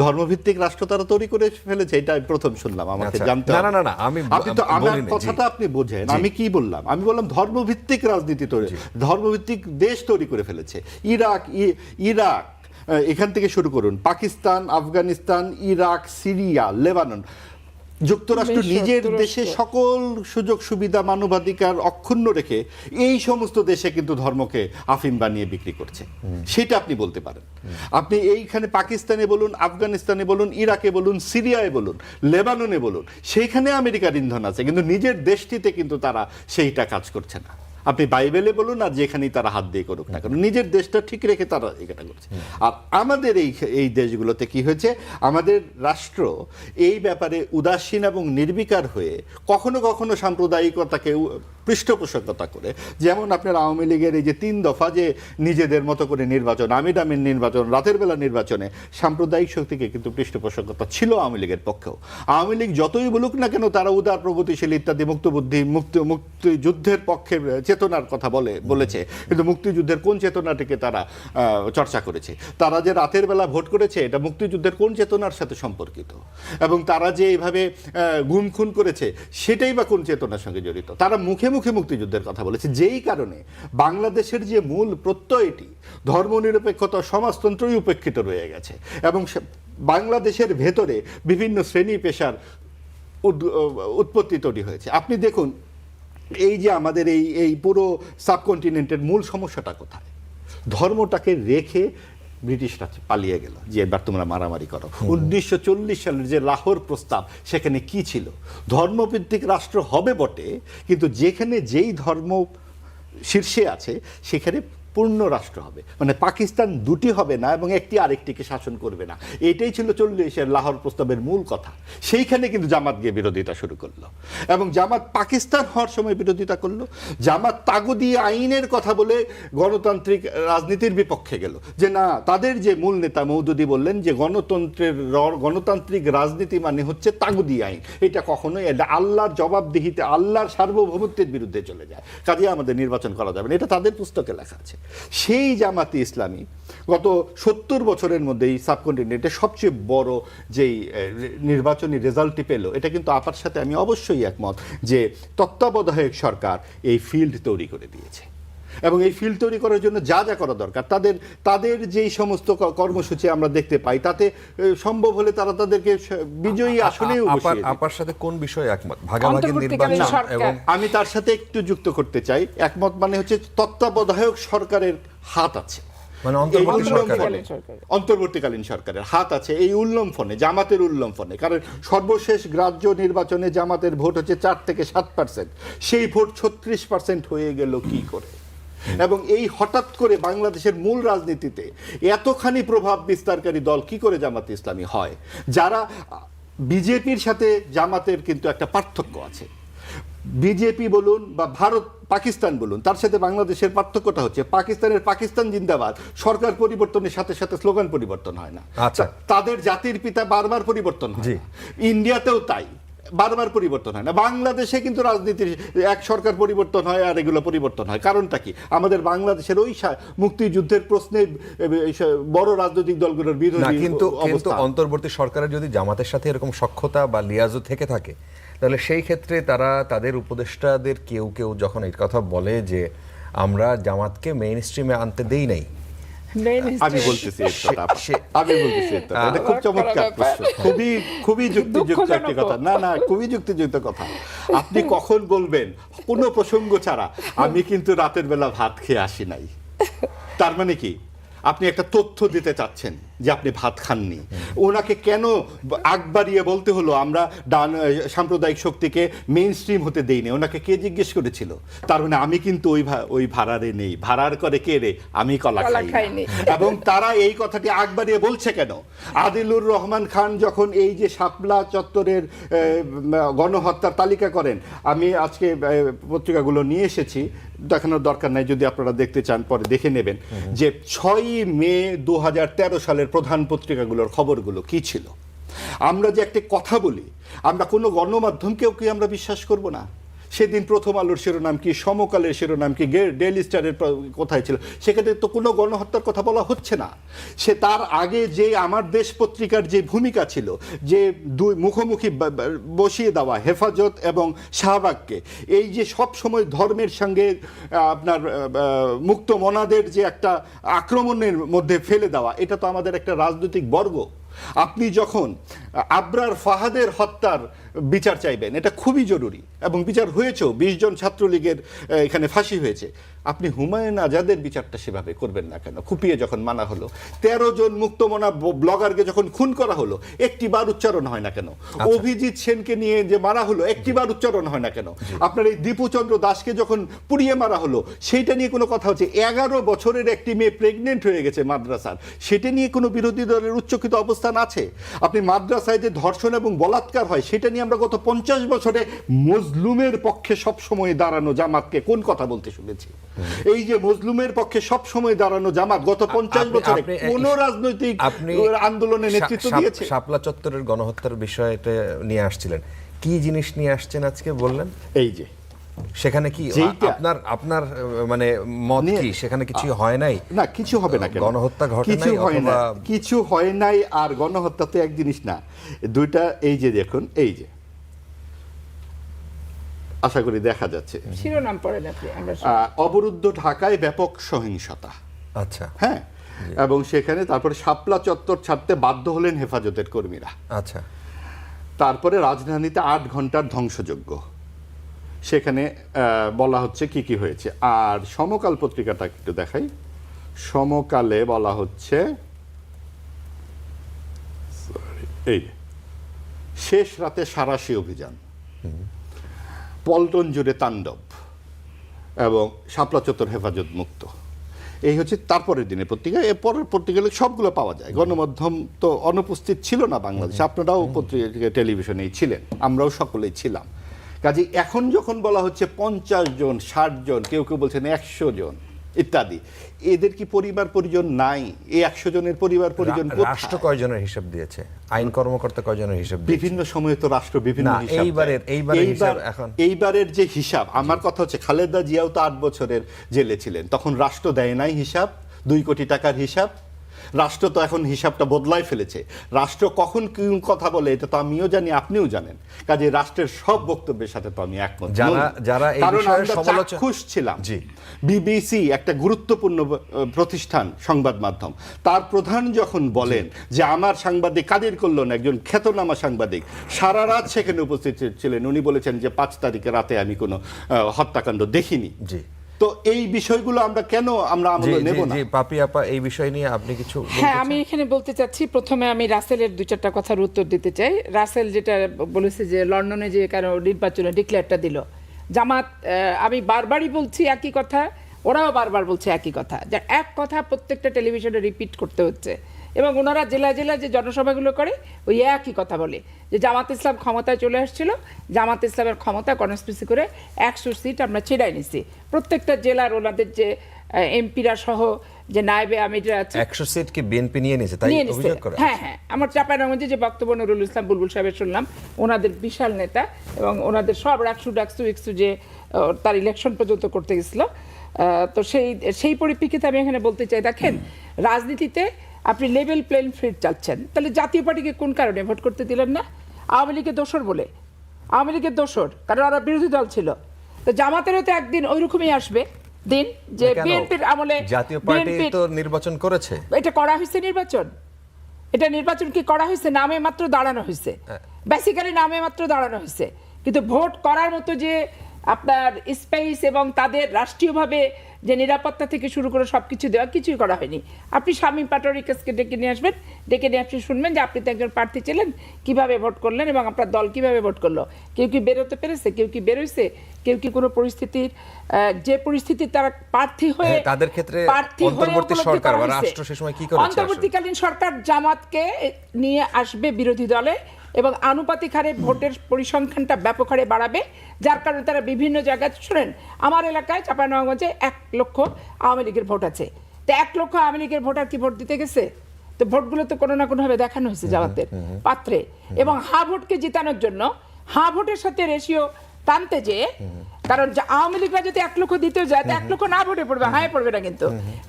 ধর্মভিত্তিক রাষ্ট্র তারা তৈরি করে ফেলেছে, এটা আমি প্রথম শুনলাম, আমাকে জানতে হবে। না আপনি তো আমার কথাটা আপনি বোঝেন, আমি কি বললাম? আমি বললাম ধর্মভিত্তিক রাজনীতি তৈরি, ধর্মভিত্তিক দেশ তৈরি করে ফেলেছে। ইরাক এখান থেকে শুরু করুন, Pakistan, Afghanistan, Iraq, Syria, Lebanon, যুক্তরাষ্ট্র নিজের দেশে সকল সুযোগ সুবিধা মানবাধিকার অক্ষুণ্ণ রেখে এই সমস্ত দেশে কিন্তু ধর্মকে আফিম বানিয়ে বিক্রি করছে। সেটা আপনি বলতে পারেন। আপনি এইখানে পাকিস্তানে বলুন, আফগানিস্তানে বলুন, ইরাকে বলুন, সিরিয়ায় বলুন, লেবাননে বলুন, সেইখানে আমেরিকার ইন্ধন আছে, কিন্তু নিজের দেশটিতে কিন্তু তারা সেইটা কাজ করছে না। আপনি বাইবেলে বলুন আর যেখানেই তারা হাত দিয়ে করুক না কেন, নিজের দেশটা ঠিক রেখে তারা এটা করছে। আর আমাদের এই দেশগুলোতে কি হয়েছে, আমাদের রাষ্ট্র এই ব্যাপারে উদাসীন এবং নির্বিকার হয়ে কখনো কখনো সাম্প্রদায়িকতাকে পৃষ্ঠপোষকতা করে, যেমন আপনার আওয়ামী লীগের এই যে 3 দফা যে নিজেদের মতো করে নির্বাচন, আমির নির্বাচন, রাতের বেলা নির্বাচনে সাম্প্রদায়িক শক্তিকে কিন্তু পৃষ্ঠপোষকতা ছিল আওয়ামী লীগের পক্ষেও। আওয়ামী লীগ যতই বলুক না কেন তারা উদার প্রগতিশীল ইত্যাদি মুক্তবুদ্ধি মুক্তিযুদ্ধের পক্ষের চেতনার কথা বলেছে, কিন্তু মুক্তিযুদ্ধের কোন চেতনাটিকে তারা চর্চা করেছে? তারা যে রাতের বেলা ভোট করেছে এটা মুক্তিযুদ্ধের কোন চেতনার সাথে সম্পর্কিত? এবং তারা যে এইভাবে গুম খুন করেছে সেটাই বা কোন চেতনার সঙ্গে জড়িত? তারা মুখে মুখে মুক্তিযুদ্ধের কথা বলেছে, যেই কারণে বাংলাদেশের যে মূল প্রত্যয়টি ধর্মনিরপেক্ষতা, সমাজতন্ত্রই উপেক্ষিত রয়ে গেছে। এবং বাংলাদেশের ভেতরে বিভিন্ন শ্রেণী পেশার উৎপত্তি তৈরি হয়েছে। আপনি দেখুন এই যে আমাদের এই পুরো সাবকন্টিনেন্টের মূল সমস্যাটা কোথায়? ধর্মটাকে রেখে ব্রিটিশরা পালিয়ে গেল যে এবার তোমরা মারামারি করো। 1940 সালের যে লাহোর প্রস্তাব, সেখানে কি ছিল? ধর্মভিত্তিক রাষ্ট্র হবে বটে, কিন্তু যেখানে যেই ধর্ম শীর্ষে আছে সেখানে পূর্ণ রাষ্ট্র হবে, মানে পাকিস্তান দুটি হবে না এবং একটি আরেকটিকে শাসন করবে না। এটাই ছিল 40-এর লাহোর প্রস্তাবের মূল কথা। সেইখানে কিন্তু জামাত গিয়ে বিরোধিতা শুরু করলো, এবং জামাত পাকিস্তান হওয়ার সময় বিরোধিতা করলো। জামাত তাগুদি আইনের কথা বলে গণতান্ত্রিক রাজনীতির বিপক্ষে গেল, যে না, তাদের যে মূল নেতা মওদুদি বললেন যে গণতান্ত্রিক রাজনীতি মানে হচ্ছে তাগুদি আইন, এটা কখনোই এটা আল্লাহর জবাবদিহিতে, আল্লাহর সার্বভৌমত্বের বিরুদ্ধে চলে যায়, কাজে আমাদের নির্বাচন করা যাবে না। এটা তাদের পুস্তকে লেখা আছে। সেই জামাতে ইসলামী গত 70 বছরের মধ্যে এই সাবকন্টিনেন্টে সবচেয়ে বড় যেই নির্বাচনী রেজাল্টটি পেল, এটা কিন্তু আপার সাথে আমি অবশ্যই একমত যে তত্ত্বাবধায়ক সরকার এই ফিল্ড তৈরি করে দিয়েছে। এবং এই ফিল্ড তৈরি করার জন্য যা যা করা দরকার, তাদের যেই সমস্ত কর্মসূচি আমরা দেখতে পাই, তাতে সম্ভব হলে তারা তাদেরকে বিজয়ী আসনেও বসিয়ে দেয়। আপনার সাথে কোন বিষয়ে একমত? ভাগাভাগি নির্বাচন? এবং আমি তার সাথে একটু যুক্ত করতে চাই, একমত মানে হচ্ছে তত্ত্বাবধায়ক সরকারের হাত আছে, মানে অন্তর্বর্তীকালীন সরকারের হাত আছে এই উল্লম্ফনে, জামাতের উল্লম্ফনে। কারণ সর্বশেষ গ্রাহ্য নির্বাচনে জামাতের ভোট হচ্ছে 4 থেকে 7%, সেই ভোট 36% হয়ে গেল কি করে? এবং এই হঠাৎ করে বাংলাদেশের মূল রাজনীতিতে এতখানি প্রভাব বিস্তারকারী দল কি করে জামাতে ইসলামী হয়? যারা বিজেপির সাথে জামাতের কিন্তু একটা পার্থক্য আছে। বিজেপি বলুন বা পাকিস্তান বলুন, তার সাথে বাংলাদেশের পার্থক্যটা হচ্ছে পাকিস্তানের পাকিস্তান জিন্দাবাদ সরকার পরিবর্তনের সাথে সাথে স্লোগান পরিবর্তন হয় না। আচ্ছা, তাদের জাতির পিতা বারবার পরিবর্তন হয় না। ইন্ডিয়াতেও তাই, বারবার পরিবর্তন হয় না। বাংলাদেশে কিন্তু রাজনীতির এক সরকার পরিবর্তন হয় আর এগুলো পরিবর্তন হয়। কারণটা কি? আমাদের বাংলাদেশের ওই মুক্তিযুদ্ধের প্রশ্নে বড় রাজনৈতিক দলগুলোর বিরোধী কিন্তু অবস্থান। অন্তর্বর্তী সরকারের যদি জামাতের সাথে এরকম সখ্যতা বা লিয়াজও থেকে থাকে, তাহলে সেই ক্ষেত্রে তারা তাদের উপদেষ্টাদের কেউ কেউ যখন এই কথা বলে যে আমরা জামাতকে মেইন স্ট্রিমে আনতে দেই নাই, আমি বলতেছি এটা খুব চমৎকার প্রশ্ন, খুবই যুক্তিযুক্ত একটি কথা। না, খুবই যুক্তিযুক্ত কথা। আপনি কখন বলবেন কোনো প্রসঙ্গ ছাড়া আমি কিন্তু রাতের বেলা ভাত খেয়ে আসি নাই, তার মানে কি আপনি একটা তথ্য দিতে চাচ্ছেন যে আপনি ভাত খাননি? ওনাকে কেন আগ বাড়িয়ে বলতে হলো আমরা সাম্প্রদায়িক শক্তিকে মেইন স্ট্রিম হতে দেইনি? ওনাকে কে জিজ্ঞেস করেছিল? তার মানে আমি কিন্তু ওই ভাড়ারে নেই, ভাড়ার করে কে রে, আমি কলা খাইনি। এবং তারা এই কথাটি আগ বাড়িয়ে বলছে কেন? আদিলুর রহমান খান যখন এই যে শাপলা চত্বরের গণহত্যার তালিকা করেন, আমি আজকে পত্রিকাগুলো নিয়ে এসেছি, দেখানোর দরকার নাই, যদি আপনারা দেখতে চান পরে দেখে নেবেন, যে 6 মে 2013 সালের প্রধান পত্রিকাগুলোর খবরগুলো কি ছিল। আমরা যে একটা কথা বলি, আমরা কোনো গণমাধ্যমকেও কি আমরা বিশ্বাস করব না? সেদিন প্রথম আলোর শিরোনাম কি, সমকালের শিরোনাম কি, ডেইলি স্টারের কোথায় ছিল? সেখানে তো কোনো গণহত্যার কথা বলা হচ্ছে না। সে তার আগে যে আমার দেশ পত্রিকার যে ভূমিকা ছিল, যে দুই মুখোমুখি বসিয়ে দেওয়া হেফাজত এবং শাহবাগকে, এই যে সব সময় ধর্মের সঙ্গে আপনার মুক্ত মনাদের যে একটা আক্রমণের মধ্যে ফেলে দেওয়া, এটা তো আমাদের একটা রাজনৈতিক বর্গ। আপনি যখন আবরার ফাহাদের হত্যার বিচার চাইবেন, এটা খুবই জরুরি এবং বিচার হয়েছেও, 20 জন ছাত্রলীগের এখানে ফাঁসি হয়েছে, আপনি হুমায়ুন আজাদের বিচারটা সেভাবে করবেন না কেন? খুপিয়ে যখন মানা হলো, 13 জন মুক্তমনা ব্লগারকে যখন খুন করা হলো, একটিবার উচ্চারণ হয় না কেন? অভিজিৎ সেনকে নিয়ে যে মারা হলো, একটিবার উচ্চারণ হয় না কেন? আপনার এই দীপুচন্দ্র দাসকে যখন পুড়িয়ে মারা হলো, সেইটা নিয়ে কোনো কথা হচ্ছে? 11 বছরের একটি মেয়ে প্রেগনেন্ট হয়ে গেছে মাদ্রাসার, সেটা নিয়ে কোনো বিরোধী দলের উচ্চকিত অবস্থান আছে? আপনি মাদ্রাসায় যে ধর্ষণ এবং বলাৎকার হয়, সেটা নিয়ে আমরা গত 50 বছরে মজলুমের পক্ষে সবসময় দাঁড়ানো জামাতকে কোন কথা বলতে শুনেছি? এই যে মজলুমের পক্ষে সবসময় দাঁড়ানো জামাত গত 50 বছরে কোন রাজনৈতিক আন্দোলনে নেতৃত্ব দিয়েছে? শাপলা চত্বরের গণহত্যার বিষয়টা নিয়ে আসছিলেন, কি জিনিস নিয়ে আসছেন আজকে বললেন? এই যে সেখানে কি আপনার মানে মত কি সেখানে কিছু হয় নাই? না, কিছু হবে না কেন? গণহত্যা ঘটে নাই, অথবা কিছু হয় নাই। আর গণহত্যা তো এক জিনিস না, দুইটা। এই যে দেখুন, এই যে আশা করি দেখা যাচ্ছে শিরোনাম পড়েন আপনি। অবরুদ্ধ ঢাকায় ব্যাপক সহিংসতা। আচ্ছা, হ্যাঁ, এবং সেখানে তারপরে শাপলা চত্বর ছাড়তে বাধ্য হলেন হেফাজতের কর্মীরা। আচ্ছা, তারপরে রাজধানীতে 8 ঘন্টার ধ্বংসযজ্ঞ, সেখানে বলা হচ্ছে কি কি হয়েছে। আর সমকাল পত্রিকাটা একটু দেখাই। সমকালে বলা হচ্ছে এই শেষ রাতে সারাশি অভিযান, পল্টন জুড়ে তাণ্ডব এবং শাপলা চত্বর হেফাজত মুক্ত। এই হচ্ছে তারপরের দিনের পত্রিকা। এরপরের পত্রিকাগুলো সবগুলো পাওয়া যায়। গণমাধ্যম তো অনুপস্থিত ছিল না বাংলাদেশে, আপনারাও পত্রিকা টেলিভিশনেই ছিলেন, আমরাও সকলেই ছিলাম। কাজে এখন যখন বলা হচ্ছে 50 জন, 60 জন, কেউ কেউ বলছেন 100 জন ইত্যাদি, এদের কি পরিবার পরিজন নাই? এই 100 জনের পরিবার পরিজন রাষ্ট্র কয়জনের হিসাব দিয়েছে? আইন কর্মকর্তা কয়জনের হিসাব দিয়েছে? বিভিন্ন সময়ে তো রাষ্ট্র বিভিন্ন হিসাব। এইবারের যে হিসাব, আমার কথা হচ্ছে খালেদা জিয়াও তো 8 বছরের জেলে ছিলেন, তখন রাষ্ট্র দেয় নাই হিসাব, 2 কোটি টাকার হিসাব। রাষ্ট্র তো এখন হিসাবটা বদলাই ফেলেছে। রাষ্ট্র কখন কি কথা বলে এটা তো আমিও জানি, আপনিও জানেন। কাজে রাষ্ট্রের সব বক্তব্যের সাথে তো আমি একমত। যারা এই বিষয়ে সমালোচনা খুশ ছিলাম। জি, বিবিসি একটা গুরুত্বপূর্ণ প্রতিষ্ঠান, সংবাদ মাধ্যম, তার প্রধান যখন বলেন যে আমার সাংবাদিক কাদের কল্যাণ, একজন খ্যাতনামা সাংবাদিক, সারা রাত সেখানে উপস্থিত ছিলেন, উনি বলেছেন যে 5 তারিখে রাতে আমি কোনো হত্যাকাণ্ড দেখিনি। জি, তো এই বিষয়গুলো আমরা কেন আমলে নেব না? জি, পাপি আপা, এই বিষয় নিয়ে আপনি কিছু? হ্যাঁ, আমি এখানে বলতে চাচ্ছি, প্রথমে আমি রাসেলের 2-4টা কথার উত্তর দিতে চাই। রাসেল যেটা বলেছে যে লন্ডনে যে কারো নির্বাচনে ডিক্লেয়ারটা দিল জামাত, আমি বারবারই বলছি একই কথা, ওরাও বারবার বলছে একই কথা, যে এক কথা প্রত্যেকটা টেলিভিশনে রিপিট করতে হচ্ছে। এবং ওনারা জেলায় জেলায় যে জনসভাগুলো করে ওই একই কথা বলে যে জামাত ইসলাম ক্ষমতায় চলে আসছিল, জামাত ইসলামের ক্ষমতা কনস্পিরেসি করে 100 সিট আমরা ছেড়াই নিছি। প্রত্যেকটা জেলার ওনাদের যে এমপিরা সহ যে নায়েবে আমিররা আছে, 100 সিট কি বিএনপি নিয়ে নিয়েছে তাই অভিযোগ করে? হ্যাঁ হ্যাঁ, আমার চাঁপাইনবাবগঞ্জে যে বক্তব্য নুরুল ইসলাম বুলবুল সাহেবের শুনলাম, ওনাদের বিশাল নেতা এবং ওনাদের সব ডাকসু যে তার ইলেকশন পর্যন্ত করতে গেছিল। তো সেই পরিপ্রেক্ষিতে আমি এখানে বলতে চাই, দেখেন রাজনীতিতে আপনি লেভেল প্লেইং ফিল্ড চাচ্ছেন, তাহলে জাতীয় পার্টিকে কোন কারণে ভোট করতে দিলেন না? আওয়ামী লীগের দোসর বলে, আওয়ামী লীগের দোসর, কারণ ওরা বিরোধী দল ছিল। তো জামাতেরও তো একদিন ওইরকমই আসবে দিন, যে বিএনপির আমলে জাতীয় পার্টি তো নির্বাচন করেছে। এটা করা হয়েছে নির্বাচন কি করা হয়েছে? নামে মাত্র দাঁড়ানো হয়েছে, বেসিক্যালি নামে মাত্র দাঁড়ানো হয়েছে, কিন্তু ভোট করার মতো যে আপনার স্পেস এবং তাদের রাষ্ট্রীয়ভাবে যে নিরাপত্তা থেকে শুরু করে সবকিছু দেওয়া, কিছুই করা হয়নি। আপনি শামীম পাটোয়ারিকে ডেকে নিয়ে আসবেন, ডেকে নিয়ে আপনি শুনবেন যে আপনি তো একজন প্রার্থী ছিলেন, কিভাবে ভোট করলেন এবং আপনার দল কিভাবে ভোট করলো। কেউ কি বেরোতে পেরেছে, কেউ কি বেরোইছে, কেউ কি কোনো পরিস্থিতির যে পরিস্থিতির তারা প্রার্থী হয়ে, তাদের ক্ষেত্রে অন্তর্বর্তী সরকার বা রাষ্ট্র সে সময় কি করেছে? অন্তর্বর্তীকালীন সরকার জামাতকে নিয়ে আসবে বিরোধী দলে এবং আনুপাতিক হারে ভোটের পরিসংখ্যানটা ব্যাপক হারে বাড়াবে, যার কারণে তারা বিভিন্ন জায়গায়, শুনেন আমার এলাকায় চাঁপাইনবাবগঞ্জে 1 লক্ষ আওয়ামী লীগের ভোট আছে। তো 1 লক্ষ আওয়ামী লীগের ভোটার কি ভোট দিতে গেছে? তো ভোটগুলো তো কোনো না কোনোভাবে দেখানো হয়েছে জামাতের পাত্রে। এবং হা ভোটকে জিতানোর জন্য হা ভোটের সাথে রেশিও টানতে যে, কারণ আওয়ামী লীগরা যদি 1 লক্ষ দিতেও যায় তো 1 লক্ষ না ভোটে পড়বে, হায় পড়বে না, কিন্তু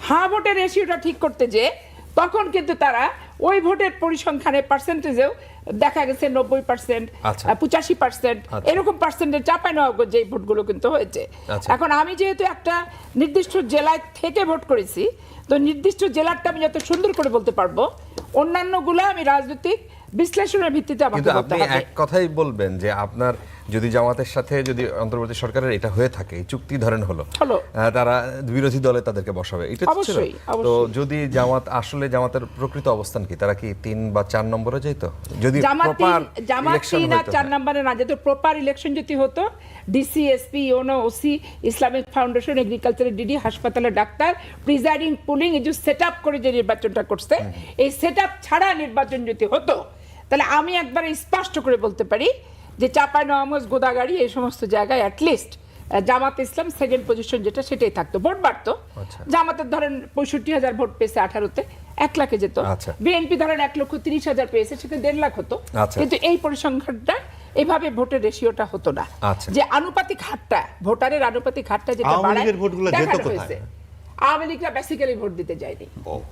হা ভোটের রেশিওটা ঠিক করতে যে তখন কিন্তু তারা ওই ভোটের পরিসংখ্যানে পার্সেন্টেজেও দেখা গেছে 90%, আচ্ছা। 85%, এরকম পার্সেন্টের চাঁপাইনবাবগঞ্জ যে ভোটগুলো কিন্তু হয়েছে। আচ্ছা। এখন আমি যেহেতু একটা নির্দিষ্ট জেলায় থেকে ভোট করেছি, তো নির্দিষ্ট জেলাটা আমি যত সুন্দর করে বলতে পারবো, অন্যান্যগুলো আমি রাজনৈতিক বিশ্লেষণের ভিত্তিতে আমাকে কিন্তু বলতে আপনি হবে। এক কথাই বলবেন যে আপনার যদি জামাতের সাথে যদি অন্তর্বর্তী সরকারের এটা হয়ে থাকে, এই চুক্তি ধরেন হলো, তারা বিরোধী দলে তাদেরকে বসাবে, এটা তো ছিল। অবশ্যই, তো অবশ্যই। যদি জামাতের প্রকৃত অবস্থান কি, তারা কি 3 বা 4 নম্বরে যেত যদি জামাত প্রপার 3 আর 4 নম্বরে না যেত, প্রপার ইলেকশন যদি হতো, DC, SP, UNO, OC, Islamic Foundation, এগ্রিকালচারের ডিডি, হাসপাতালের ডাক্তার, প্রিজাইডিং, পুলিং, এই যে সেট আপ করে যে নির্বাচনটা করছে, এই সেট আপ ছাড়া নির্বাচন যদি হতো, তাহলে আমি একবারে স্পষ্ট করে বলতে পারি যে চাঁপাইনবাবগঞ্জ, গোদাগাড়ি, এই সমস্ত জায়গায় অ্যাটলিস্ট জামাত ইসলাম সেকেন্ড পজিশন যেটা, সেটাই থাকতো, ভোট বাড়তো। জামাতের ধরেন 65,000 ভোট পেয়েছে 18-তে, 1 লাখে যেত। আচ্ছা। বিএনপি ধরেন 1,30,000 পেয়েছে, সেটা 1.5 লাখ হতো। আচ্ছা। কিন্তু এই পরিসংখ্যানটা এইভাবে ভোটের রেশিওটা হতো না। আচ্ছা। যে আনুপাতিক হারটা, ভোটারের আনুপাতিক হারটা যেটা আওয়ামী বাড়ায়, লীগের ভোটগুলো যেত দেখানো কোথায়? হয়েছে। আওয়ামী লীগরা বেসিক্যালি ভোট দিতে যায়নি।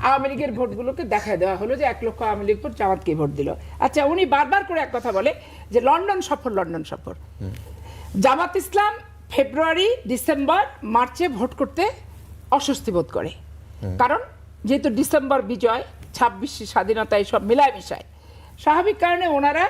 আওয়ামী লীগের ভোটগুলোকে দেখা দেওয়া হলো যে 1 লক্ষ আওয়ামী লীগ ভোট জামাতকে ভোট দিল। আচ্ছা, উনি বারবার করে এক কথা বলে যে লন্ডন সফর। জামাত ইসলাম ফেব্রুয়ারি, ডিসেম্বর, মার্চে ভোট করতে অস্বস্তি বোধ করে, কারণ যেহেতু ডিসেম্বর বিজয়, 26 স্বাধীনতা, এইসব মিলায় মিশায়, স্বাভাবিক কারণে ওনারা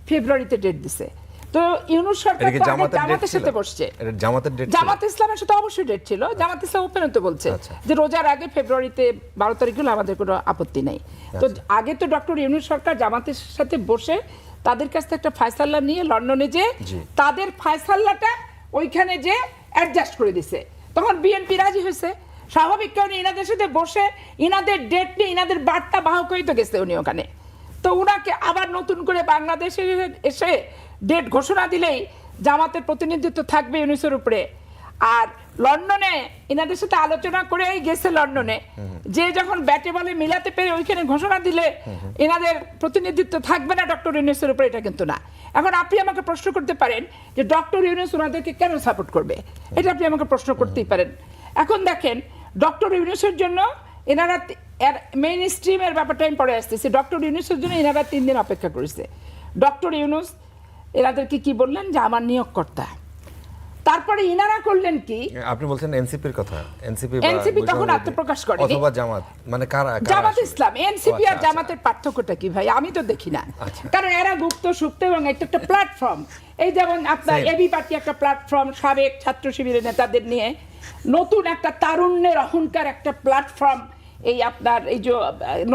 ফেব্রুয়ারিতে ডেট দিছে। তো ইউনূস সরকার এটা কি তো আগে জামাতের ডেট জামাতের ছিল? সাথে বসছে। এটা জামাতের ডেট ছিল? জামাত ইসলামের সাথে অবশ্যই ডেট ছিল। জামাত ইসলাম ওপেন তো বলছে আচ্ছা। যে রোজার আগে ফেব্রুয়ারিতে 12 তারিখ হলে আমাদের কোনো আপত্তি নেই। তো আগে তো ডক্টর ইউনূস সরকার জামাতের সাথে বসে তাদের কাছ থেকে একটা ফায়সালা নিয়ে লন্ডনে যে তাদের ফায়সালাটা ওইখানে যে অ্যাডজাস্ট করে দিছে, তখন বিএনপি রাজি হয়েছে। স্বাভাবিক কারণে ইনাদের সাথে বসে ইনাদের ডেট নিয়ে ইনাদের বার্তা বাহক হয়ে তো গেছে উনি ওখানে। তো উনাকে আবার নতুন করে বাংলাদেশে এসে ডেট ঘোষণা দিলেই জামাতের প্রতিনিধিত্ব থাকবে ইউনূসের উপরে। আর লন্ডনে ইনাদের সাথে আলোচনা করেই গেছে লন্ডনে, যে যখন ব্যাটে বলে মিলাতে পেরে ওইখানে ঘোষণা দিলে এনাদের প্রতিনিধিত্ব থাকবে না ডক্টর ইউনূসের উপরে, এটা কিন্তু না। এখন আপনি আমাকে প্রশ্ন করতে পারেন যে ডক্টর ইউনূস ওনাদেরকে কেন সাপোর্ট করবে, এটা আপনি আমাকে প্রশ্ন করতেই পারেন। এখন দেখেন, ডক্টর ইউনূসের জন্য এনারা মেইন স্ট্রিমের ব্যাপারটা আমি পরে আসতেছি। ডক্টর ইউনূসের জন্য এনারা 3 দিন অপেক্ষা করেছে। ডক্টর ইউনূস এনাদেরকে কি বললেন যে আমার নিয়োগকর্তা। তারপরে ইনারা করলেন কি, আপনি বলছেন এনসিপির কথা, এনসিপি তখন আত্মপ্রকাশ করেনি, অথবা জামাত, মানে কারা জামাত আসলে? ইসলাম। এনসিপি আর আচ্ছা, জামাতের পার্থক্যটা কি ভাই, আমি তো দেখি না। কারণ এরা গুপ্ত সুপ্ত এবং এটা একটা প্ল্যাটফর্ম। এই যেমন আপনার এবি পার্টি একটা প্ল্যাটফর্ম, সাবেক ছাত্র শিবিরের নেতাদের নিয়ে নতুন একটা তারুণ্যের অহংকার একটা প্ল্যাটফর্ম। এই আপনার এই যে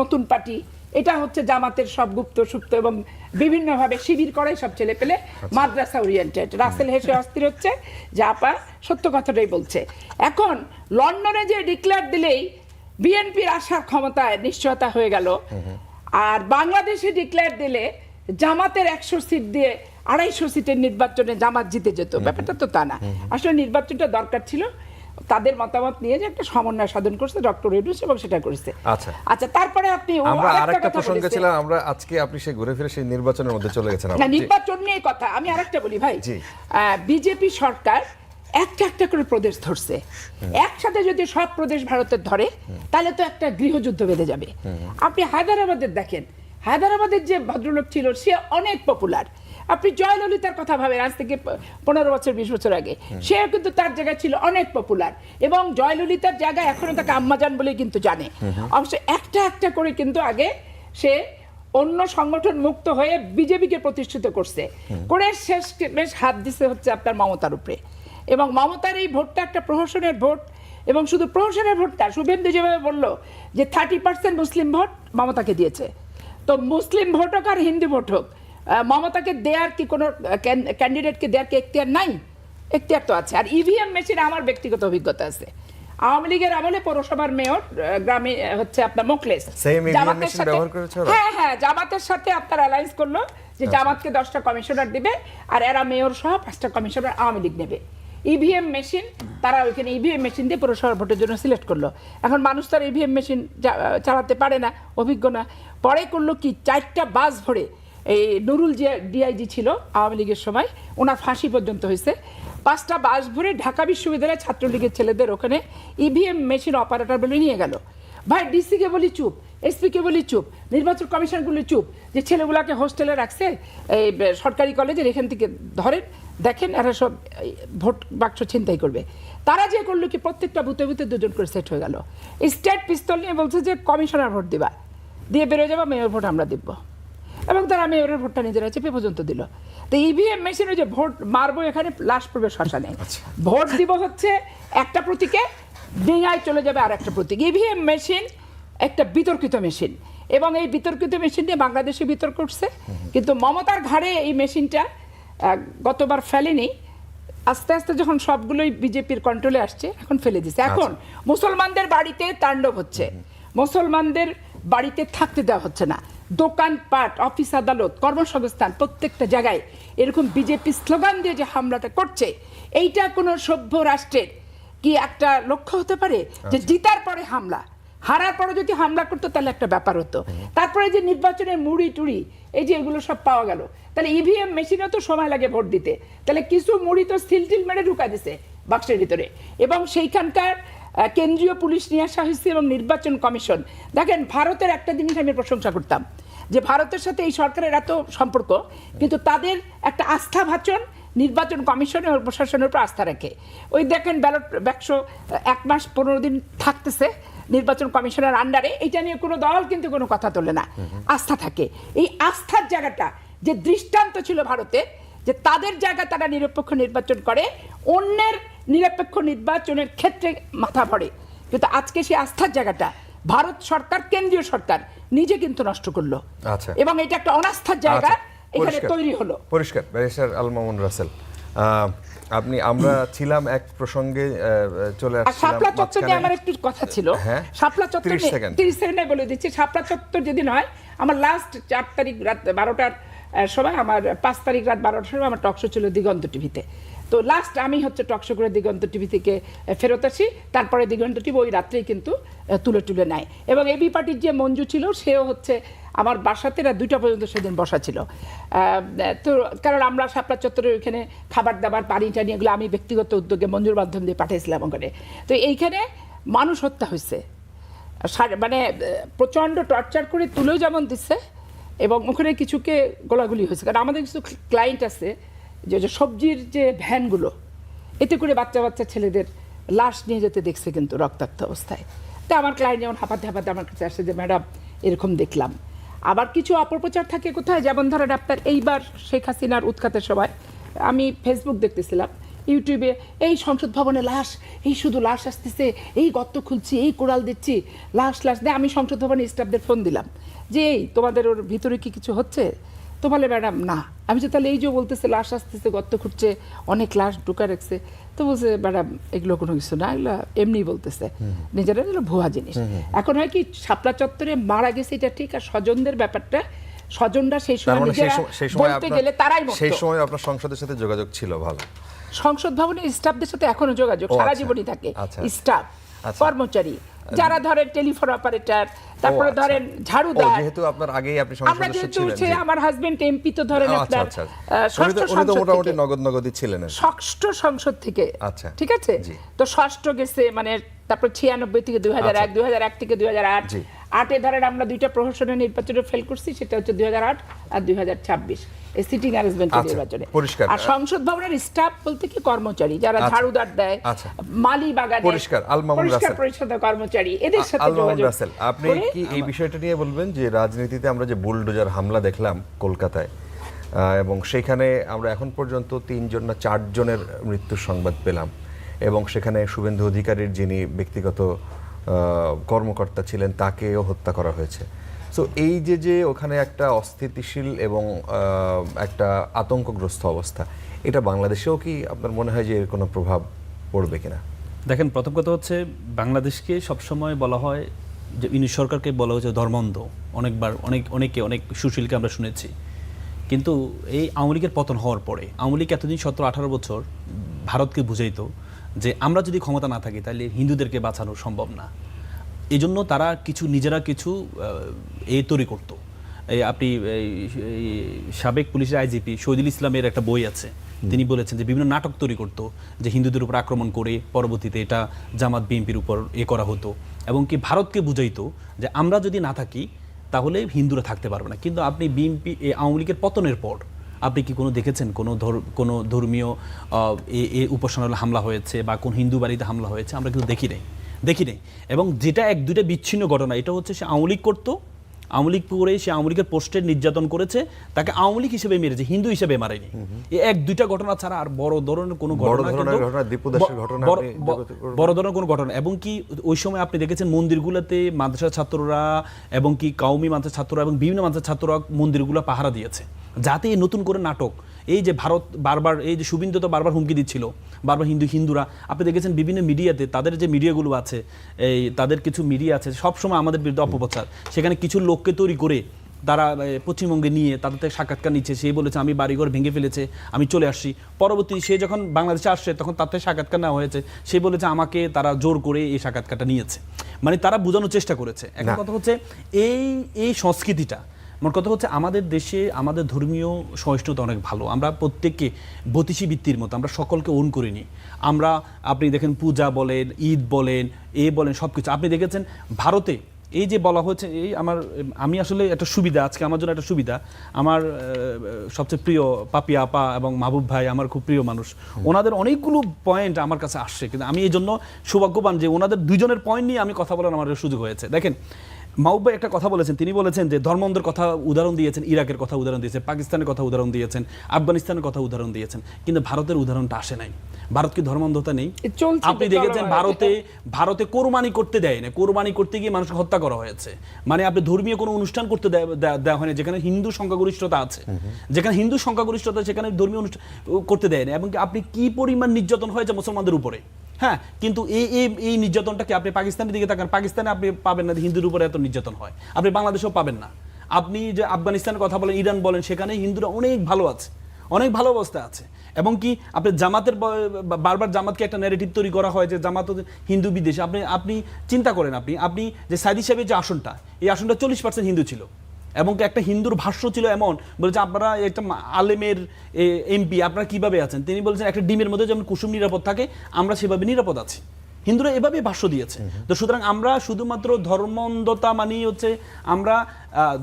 নতুন পার্টি, এটা হচ্ছে জামাতের সব গুপ্ত সুপ্ত এবং বিভিন্নভাবে শিবির করে সব ছেলে পেলে, মাদ্রাসা ওরিয়েন্টেড। রাসেল হেসে অস্থির হচ্ছে যে আপা সত্য কথাটাই বলছে। এখন লন্ডনে যে ডিক্লেয়ার দিলেই বিএনপির আসার ক্ষমতায় নিশ্চয়তা হয়ে গেল, আর বাংলাদেশে ডিক্লেয়ার দিলে জামাতের 100 সিট দিয়ে 250 সিটের নির্বাচনে জামাত জিতে যেত। ব্যাপারটা তো তা না। আসলে নির্বাচনটা দরকার ছিল, তাদের মতামত নিয়ে যে একটা সমন্বয় সাধন করছে ডক্টর ইউনূস, এবং সেটা করেছে। আচ্ছা, তারপরে আপনি আমরা আরেকটা প্রসঙ্গে ছিলাম, আমরা আজকে আপনি সেই ঘুরে ফিরে সেই নির্বাচনের মধ্যে চলে গেছেন। না, নির্বাচন নিয়ে কথা আমি আরেকটা বলি ভাই। বিজেপি সরকার একটা করে প্রদেশ ধরছে। একসাথে যদি সব প্রদেশ ভারতের ধরে তাহলে তো একটা গৃহযুদ্ধ বেঁধে যাবে। আপনি হায়দ্রাবাদের দেখেন, হায়দ্রাবাদের যে ভদ্রলোক ছিল সে অনেক পপুলার। আপনি জয়ললিতার কথা ভাবেন, আজ থেকে 15 বছর 20 বছর আগে সেও কিন্তু তার জায়গায় ছিল অনেক পপুলার, এবং জয়ললিতার জায়গায় এখনো তাকে আম্মাজান বলে কিন্তু জানে। অবশ্য একটা করে কিন্তু আগে সে অন্য সংগঠন মুক্ত হয়ে বিজেপিকে প্রতিষ্ঠিত করছে, করে শেষ বেশ হাত দিছে হচ্ছে আপনার মমতার উপরে। এবং মমতার এই ভোটটা একটা প্রহসনের ভোট, এবং শুধু প্রহসনের ভোটটা শুভেন্দু যেভাবে বললো যে 30% মুসলিম ভোট মমতাকে দিয়েছে, তো মুসলিম ভোট হোক আর হিন্দু ভোট হোক, মমতাকে দেওয়ার কি কোনো ক্যান্ডিডেটকে দেওয়ার কি এখতিয়ার নাই? এখতিয়ার তো আছে। আর ইভিএম মেশিনে আমার ব্যক্তিগত অভিজ্ঞতা আছে। আওয়ামী লীগের আমলে পৌরসভার মেয়র গ্রামে হচ্ছে আপনার মোখলেস হ্যাঁ জামাতের সাথে আপনার অ্যালায়েন্স করলো যে জামাতকে 10টা কমিশনার দিবে, আর এরা মেয়র সহ 5টা কমিশনার আওয়ামী লীগ নেবে। ইভিএম মেশিন, তারা ওইখানে ইভিএম মেশিন দিয়ে পৌরসভার ভোটের জন্য সিলেক্ট করলো। এখন মানুষ তার ইভিএম মেশিন চালাতে পারে না, অভিজ্ঞ না। পরে করলো কি, 4টা বাস ভরে, এই নুরুল যে ডিআইজি ছিল আওয়ামী লীগের সময়, ওনার ফাঁসি পর্যন্ত হয়েছে, 5টা বাস ভরে ঢাকা বিশ্ববিদ্যালয়ের ছাত্রলীগের ছেলেদের ওখানে ইভিএম মেশিন অপারেটর বলে নিয়ে গেল। ভাই ডিসিকে বলি চুপ, এসপিকে বলি চুপ, নির্বাচন কমিশনগুলি চুপ, যে ছেলেগুলাকে হোস্টেলে রাখছে এই সরকারি কলেজের এখান থেকে ধরেন দেখেন এরা সব ভোট বাক্স ছিনতাই করবে। তারা যে করলো কি প্রত্যেকটা বুথে বুথে 2 জন করে সেট হয়ে গেল, স্টেট পিস্তল নিয়ে বলছে যে কমিশনার ভোট দিবা, দিয়ে বেরোয় যাবা, মেয়র ভোট আমরা দিব, এবং তারা মেয়রের ভোটটা নিজেরা চেপে পর্যন্ত দিল। তো ইভিএম মেশিনে যে ভোট মারবো এখানে লাশ পড়বে শ্মশানে, ভোট দিব হচ্ছে একটা প্রতীকে, ডিঙায় চলে যাবে আর একটা প্রতীক। ইভিএম মেশিন একটা বিতর্কিত মেশিন, এবং এই বিতর্কিত মেশিন নিয়ে বাংলাদেশে বিতর্ক উঠছে, কিন্তু মমতার ঘাড়ে এই মেশিনটা গতবার ফেলেনি, আস্তে আস্তে যখন সবগুলোই বিজেপির কন্ট্রোলে আসছে এখন ফেলে দিচ্ছে। এখন মুসলমানদের বাড়িতে তাণ্ডব হচ্ছে, মুসলমানদের বাড়িতে থাকতে দেওয়া হচ্ছে না, দোকানপাট, অফিস আদালত, কর্মসংস্থান প্রত্যেকটা জায়গায় এরকম বিজেপি স্লোগান দিয়ে যে হামলাটা করছে, এইটা কোনো সভ্য রাষ্ট্রের কি একটা লক্ষ্য হতে পারে যে জিতার পরে হামলা, হারার পরে যদি হামলা করতো তাহলে একটা ব্যাপার হতো। তারপরে যে নির্বাচনের মুড়ি টুড়ি এই যে এগুলো সব পাওয়া গেল, তাহলে ইভিএম মেশিনেও তো সময় লাগে ভোট দিতে, তাহলে কিছু মুড়ি তো সিল মেরে ঢুকা দিছে বাক্সের ভিতরে, এবং সেইখানকার কেন্দ্রীয় পুলিশ নিয়ে আসা হয়েছে এবং নির্বাচন কমিশন। দেখেন ভারতের একটা জিনিস আমি প্রশংসা করতাম, যে ভারতের সাথে এই সরকারের এত সম্পর্ক, কিন্তু তাদের একটা আস্থা ভাচন নির্বাচন কমিশনের ও প্রশাসনের উপর আস্থা রাখে। ওই দেখেন ব্যালট বাক্স 1 মাস 15 দিন থাকতেছে নির্বাচন কমিশনের আন্ডারে, এটা নিয়ে কোনো দল কিন্তু কোনো কথা তোলে না, আস্থা থাকে। এই আস্থার জায়গাটা যে দৃষ্টান্ত ছিল ভারতে, যে তাদের জায়গা তারা নিরপেক্ষ নির্বাচন করে, অন্যের নিরপেক্ষ নির্বাচনের ক্ষেত্রে মাথা ভরে, কিন্তু আজকে সেই আস্থার জায়গাটা ভারত সরকার, কেন্দ্রীয় সরকার নিজে কিন্তু নষ্ট করলো। আচ্ছা, এবং এটা একটা অনাস্থার জায়গা এখানে তৈরি হলো। পরিষ্কার। ব্যারিস্টার আল মামুন রাসেল, আপনি আমরা ছিলাম এক প্রসঙ্গে চলে আসছিলাম। শাপলা চত্বর নিয়ে আমার একটু কথা ছিল। শাপলা চত্বর 30 সেকেন্ডে বলে দিচ্ছি। শাপলা চত্বর যেদিন হয়, আমার লাস্ট 4 তারিখ রাত 12টার সময়, আমার 5 তারিখ রাত 12টার সময় আমার টকশো ছিল দিগন্ত টিভিতে। তো লাস্ট আমি হচ্ছে টকশো করে দিগন্ত টিভি থেকে ফেরত আসি, তারপরে দিগন্ত টিভি ওই রাত্রেই কিন্তু তুলে নেয়, এবং এবি পার্টির যে মঞ্জু ছিল সেও হচ্ছে আমার বাসাতে রাত 2টা পর্যন্ত সেদিন বসা ছিল। তো কারণ আমরা শাপলা চত্বরে ওইখানে খাবার দাবার, পানি টানি এগুলো আমি ব্যক্তিগত উদ্যোগে মঞ্জুর মাধ্যম দিয়ে পাঠিয়েছিলাম ওখানে। তো এইখানে মানুষ হত্যা হয়েছে, মানে প্রচণ্ড টর্চার করে তুলেও যেমন দিচ্ছে, এবং ওখানে কিছুকে গোলাগুলি হয়েছে। কারণ আমাদের কিছু ক্লায়েন্ট আছে যে সবজির যে ভ্যানগুলো, এতে করে বাচ্চা বাচ্চা ছেলেদের লাশ নিয়ে যেতে দেখছে কিন্তু রক্তাক্ত অবস্থায়। তো আমার ক্লায়েন্ট যেমন হাঁপাতে হাঁপাতে আমার কাছে আসে যে ম্যাডাম এরকম দেখলাম। আবার কিছু অপপ্রচার থাকে কোথায়, যেমন ধরেন আপনার এইবার শেখ হাসিনার উৎখাতের সময় আমি ফেসবুক দেখতেছিলাম, ইউটিউবে এই সংসদ ভবনে লাশ, এই শুধু লাশ আসতেছে, এই গর্ত খুলছি, এই কোড়াল দিচ্ছি, লাশ দিয়ে আমি সংসদ ভবনে স্টাফদের ফোন দিলাম যে এই তোমাদের ওর ভিতরে কি কিছু হচ্ছে? তো বলে ম্যাডাম না। আমি যে তাহলে এই যে বলতেছে লাশ আসতেছে, গর্ত খুঁড়ছে, অনেক লাশ ঢুকা রাখছে, তো বলছে ম্যাডাম এগুলো কোনো কিছু না, এগুলো এমনি বলতেছে, নিজেরা এগুলো ভুয়া জিনিস। এখন হয় কি শাপলা চত্বরে মারা গেছে এটা ঠিক, আর স্বজনদের ব্যাপারটা, স্বজনরা সেই সময় নিজেরা বলতে গেলে তারাই মরতো। সেই সময় আপনার সংসদের সাথে যোগাযোগ ছিল ভালো? সংসদ ভবনের স্টাফদের সাথে এখনো যোগাযোগ, সারা জীবনই থাকে স্টাফ, কর্মচারী, যারা ধরেন টেলিফোন অপারেটর, তারপরে ধরেন ঝাড়ুদার। যেহেতু আপনার আগেই আপনি সংসদ সদস্য ছিলেন, আমার হাজবেন্ড এমপি, তো ধরেন আপনার উনি তো মোটামুটি নগদই ছিলেন ষষ্ঠ সংসদ থেকে। আচ্ছা, ঠিক আছে। তো ষষ্ঠ গেছে, মানে তারপর 96 থেকে 2001, 2001 থেকে 2008, 8-এ ধরেন আমরা 2টা প্রহসনের নির্বাচনে ফেল করছি, সেটা হচ্ছে 2008 আর 2026 এই সিটিং অ্যারেঞ্জমেন্টের নির্বাচনে। আর সংসদ ভবনের স্টাফ বলতে কি কর্মচারী, যারা ঝাড়ুদার দেয়, মালি বাগানে পরিষ্কার পরিচ্ছন্ন কর্মচারী, এদের সাথে যোগাযোগ। আপনি কি এই বিষয়টা নিয়ে বলবেন যে রাজনীতিতে আমরা যে বুলডোজার হামলা দেখলাম কলকাতায়, এবং সেখানে আমরা এখন পর্যন্ত 3 জন না 4 জনের মৃত্যুর সংবাদ পেলাম, এবং সেখানে শুভেন্দু অধিকারীর যিনি ব্যক্তিগত কর্মকর্তা ছিলেন তাকেও হত্যা করা হয়েছে। সো এই যে ওখানে একটা অস্থিতিশীল এবং একটা আতঙ্কগ্রস্ত অবস্থা, এটা বাংলাদেশেও কি আপনার মনে হয় যে এর কোনো প্রভাব পড়বে কিনা? দেখেন, প্রথম কথা হচ্ছে বাংলাদেশকে সবসময় বলা হয় যে ইউনিট সরকারকে বলা হয়েছে ধর্মান্ধ, অনেকবার অনেক সুশীলকে আমরা শুনেছি। কিন্তু এই আওয়ামী লীগের পতন হওয়ার পরে, আওয়ামী লীগ এতদিন 17-18 বছর ভারতকে বুঝাইতো যে আমরা যদি ক্ষমতা না থাকি তাহলে হিন্দুদেরকে বাঁচানো সম্ভব না। এই জন্য তারা নিজেরা কিছু তৈরি করতো। আপনি সাবেক পুলিশের আইজিপি শহীদুল ইসলামের একটা বই আছে, তিনি বলেছেন যে বিভিন্ন নাটক তৈরি করতো যে হিন্দুদের উপর আক্রমণ করে পরবর্তীতে এটা জামাত বিএনপির উপর করা হতো, এবং কি ভারতকে বুঝাইতো যে আমরা যদি না থাকি তাহলে হিন্দুরা থাকতে পারবে না। কিন্তু আপনি বিএনপি আওয়ামী লীগের পতনের পর আপনি কি কোনো দেখেছেন কোনো ধর্মীয় উপাসনালয়ে হামলা হয়েছে বা কোন হিন্দু বাড়িতে হামলা হয়েছে? আমরা কিন্তু দেখি নেই। এবং যেটা এক দুইটা বিচ্ছিন্ন ঘটনা, এটা হচ্ছে সে আওয়ামী লীগ করতো, আওয়ামী লীগ করে সে আওয়ামী লীগের পোস্টের নির্যাতন করেছে, তাকে আওয়ামী লীগ হিসেবে মেরেছে, হিন্দু হিসেবে মারেনি। এই এক দুইটা ঘটনা ছাড়া আর বড় ধরনের কোনো ঘটনা, বড় ধরনের কোনো ঘটনা। এবং কি ওই সময় আপনি দেখেছেন মন্দিরগুলোতে মাদ্রাসার ছাত্ররা এবং কি কাউমি মাদ্রাসার ছাত্ররা এবং বিভিন্ন মাদ্রাসার ছাত্ররা মন্দিরগুলো পাহারা দিয়েছে, যাতে এই নতুন করে নাটক, এই যে ভারত বারবার, এই যে শুভেন্দু তো বারবার হুমকি দিচ্ছিল, বারবার হিন্দুরা, আপনি দেখেছেন বিভিন্ন মিডিয়াতে, তাদের যে মিডিয়াগুলো আছে, এই তাদের কিছু মিডিয়া আছে সবসময় আমাদের বিরুদ্ধে অপপ্রচার, সেখানে কিছু লোককে তৈরি করে তারা পশ্চিমবঙ্গে নিয়ে তাদের থেকে সাক্ষাৎকার নিচ্ছে, সে বলেছে আমি বাড়িঘর ভেঙে ফেলেছে, আমি চলে আসছি। পরবর্তী সে যখন বাংলাদেশে আসছে তখন তার থেকে সাক্ষাৎকার নেওয়া হয়েছে, সে বলেছে আমাকে তারা জোর করে এই সাক্ষাৎকারটা নিয়েছে। মানে তারা বোঝানোর চেষ্টা করেছে। এখন কথা হচ্ছে এই সংস্কৃতিটা, মোট কথা হচ্ছে আমাদের দেশে আমাদের ধর্মীয় সহিষ্ণুতা অনেক ভালো, আমরা প্রত্যেককে বতিশী বৃত্তির মতো আমরা সকলকে ওন করিনি। আমরা, আপনি দেখেন পূজা বলেন, ঈদ বলেন, বলেন, সব কিছু আপনি দেখেছেন ভারতে। এই যে বলা হচ্ছে, আমি আসলে একটা সুবিধা, আজকে আমার জন্য একটা সুবিধা, আমার সবচেয়ে প্রিয় পাপিয়া আপা এবং মাহবুব ভাই আমার খুব প্রিয় মানুষ, ওনাদের অনেকগুলো পয়েন্ট আমার কাছে আসছে, কিন্তু আমি এই জন্য সৌভাগ্যবান যে ওনাদের দুজনের পয়েন্ট নিয়ে আমি কথা বলার আমার সুযোগ হয়েছে। দেখেন মাহবুব ভাই একটা কথা বলেছেন, তিনি বলেছেন যে ধর্মান্ধের কথা উদাহরণ দিয়েছেন, ইরাকের কথা উদাহরণ দিয়েছেন, পাকিস্তানের কথা উদাহরণ দিয়েছেন, আফগানিস্তানের কথা উদাহরণ দিয়েছেন, কিন্তু ভারতের উদাহরণটা আসে নাই। ভারত কি ধর্মান্ধতা নেই? আপনি দেখেছেন ভারতে কোরবানি করতে দেয় না, কোরবানি করতে গিয়ে মানুষকে হত্যা করা হয়েছে। মানে আপনি ধর্মীয় কোনো অনুষ্ঠান করতে দেওয়া হয়নি, যেখানে হিন্দু সংখ্যাগরিষ্ঠতা আছে, সেখানে ধর্মীয় অনুষ্ঠান করতে দেয় না। এবং আপনি কি পরিমাণ নির্যাতন হয়েছে মুসলমানদের উপরে, হ্যাঁ, কিন্তু এই নির্যাতনটাকে আপনি পাকিস্তানের দিকে তাকান, পাকিস্তানে আপনি পাবেন না হিন্দুর উপরে এত নির্যাতন হয়, আপনি বাংলাদেশেও পাবেন না। আপনি যে আফগানিস্তানের কথা বলেন, ইরান বলেন, সেখানে হিন্দুরা অনেক ভালো আছে, অনেক ভালো অবস্থায় আছে। এবং কি আপনি জামাতের বারবার জামাতকে একটা ন্যারেটিভ তৈরি করা হয় যে জামাত হিন্দু বিদ্বেষী। আপনি চিন্তা করেন, আপনি যে সাইদি সাহেবের যে আসনটা, এই আসনটা 40% হিন্দু ছিল, এবং একটা হিন্দুর ভাষ্য ছিল এমন, বলেছে আপনারা একটা আলেমের এমপি আপনারা কিভাবে আছেন, তিনি বলেছেন একটা ডিমের মধ্যে যেমন কুসুম নিরাপদ থাকে, আমরা সেভাবে নিরাপদ আছি। হিন্দুরা এভাবে ভাষ্য দিয়েছে। তো সুতরাং আমরা শুধুমাত্র ধর্মান্ধতা মানেই হচ্ছে, আমরা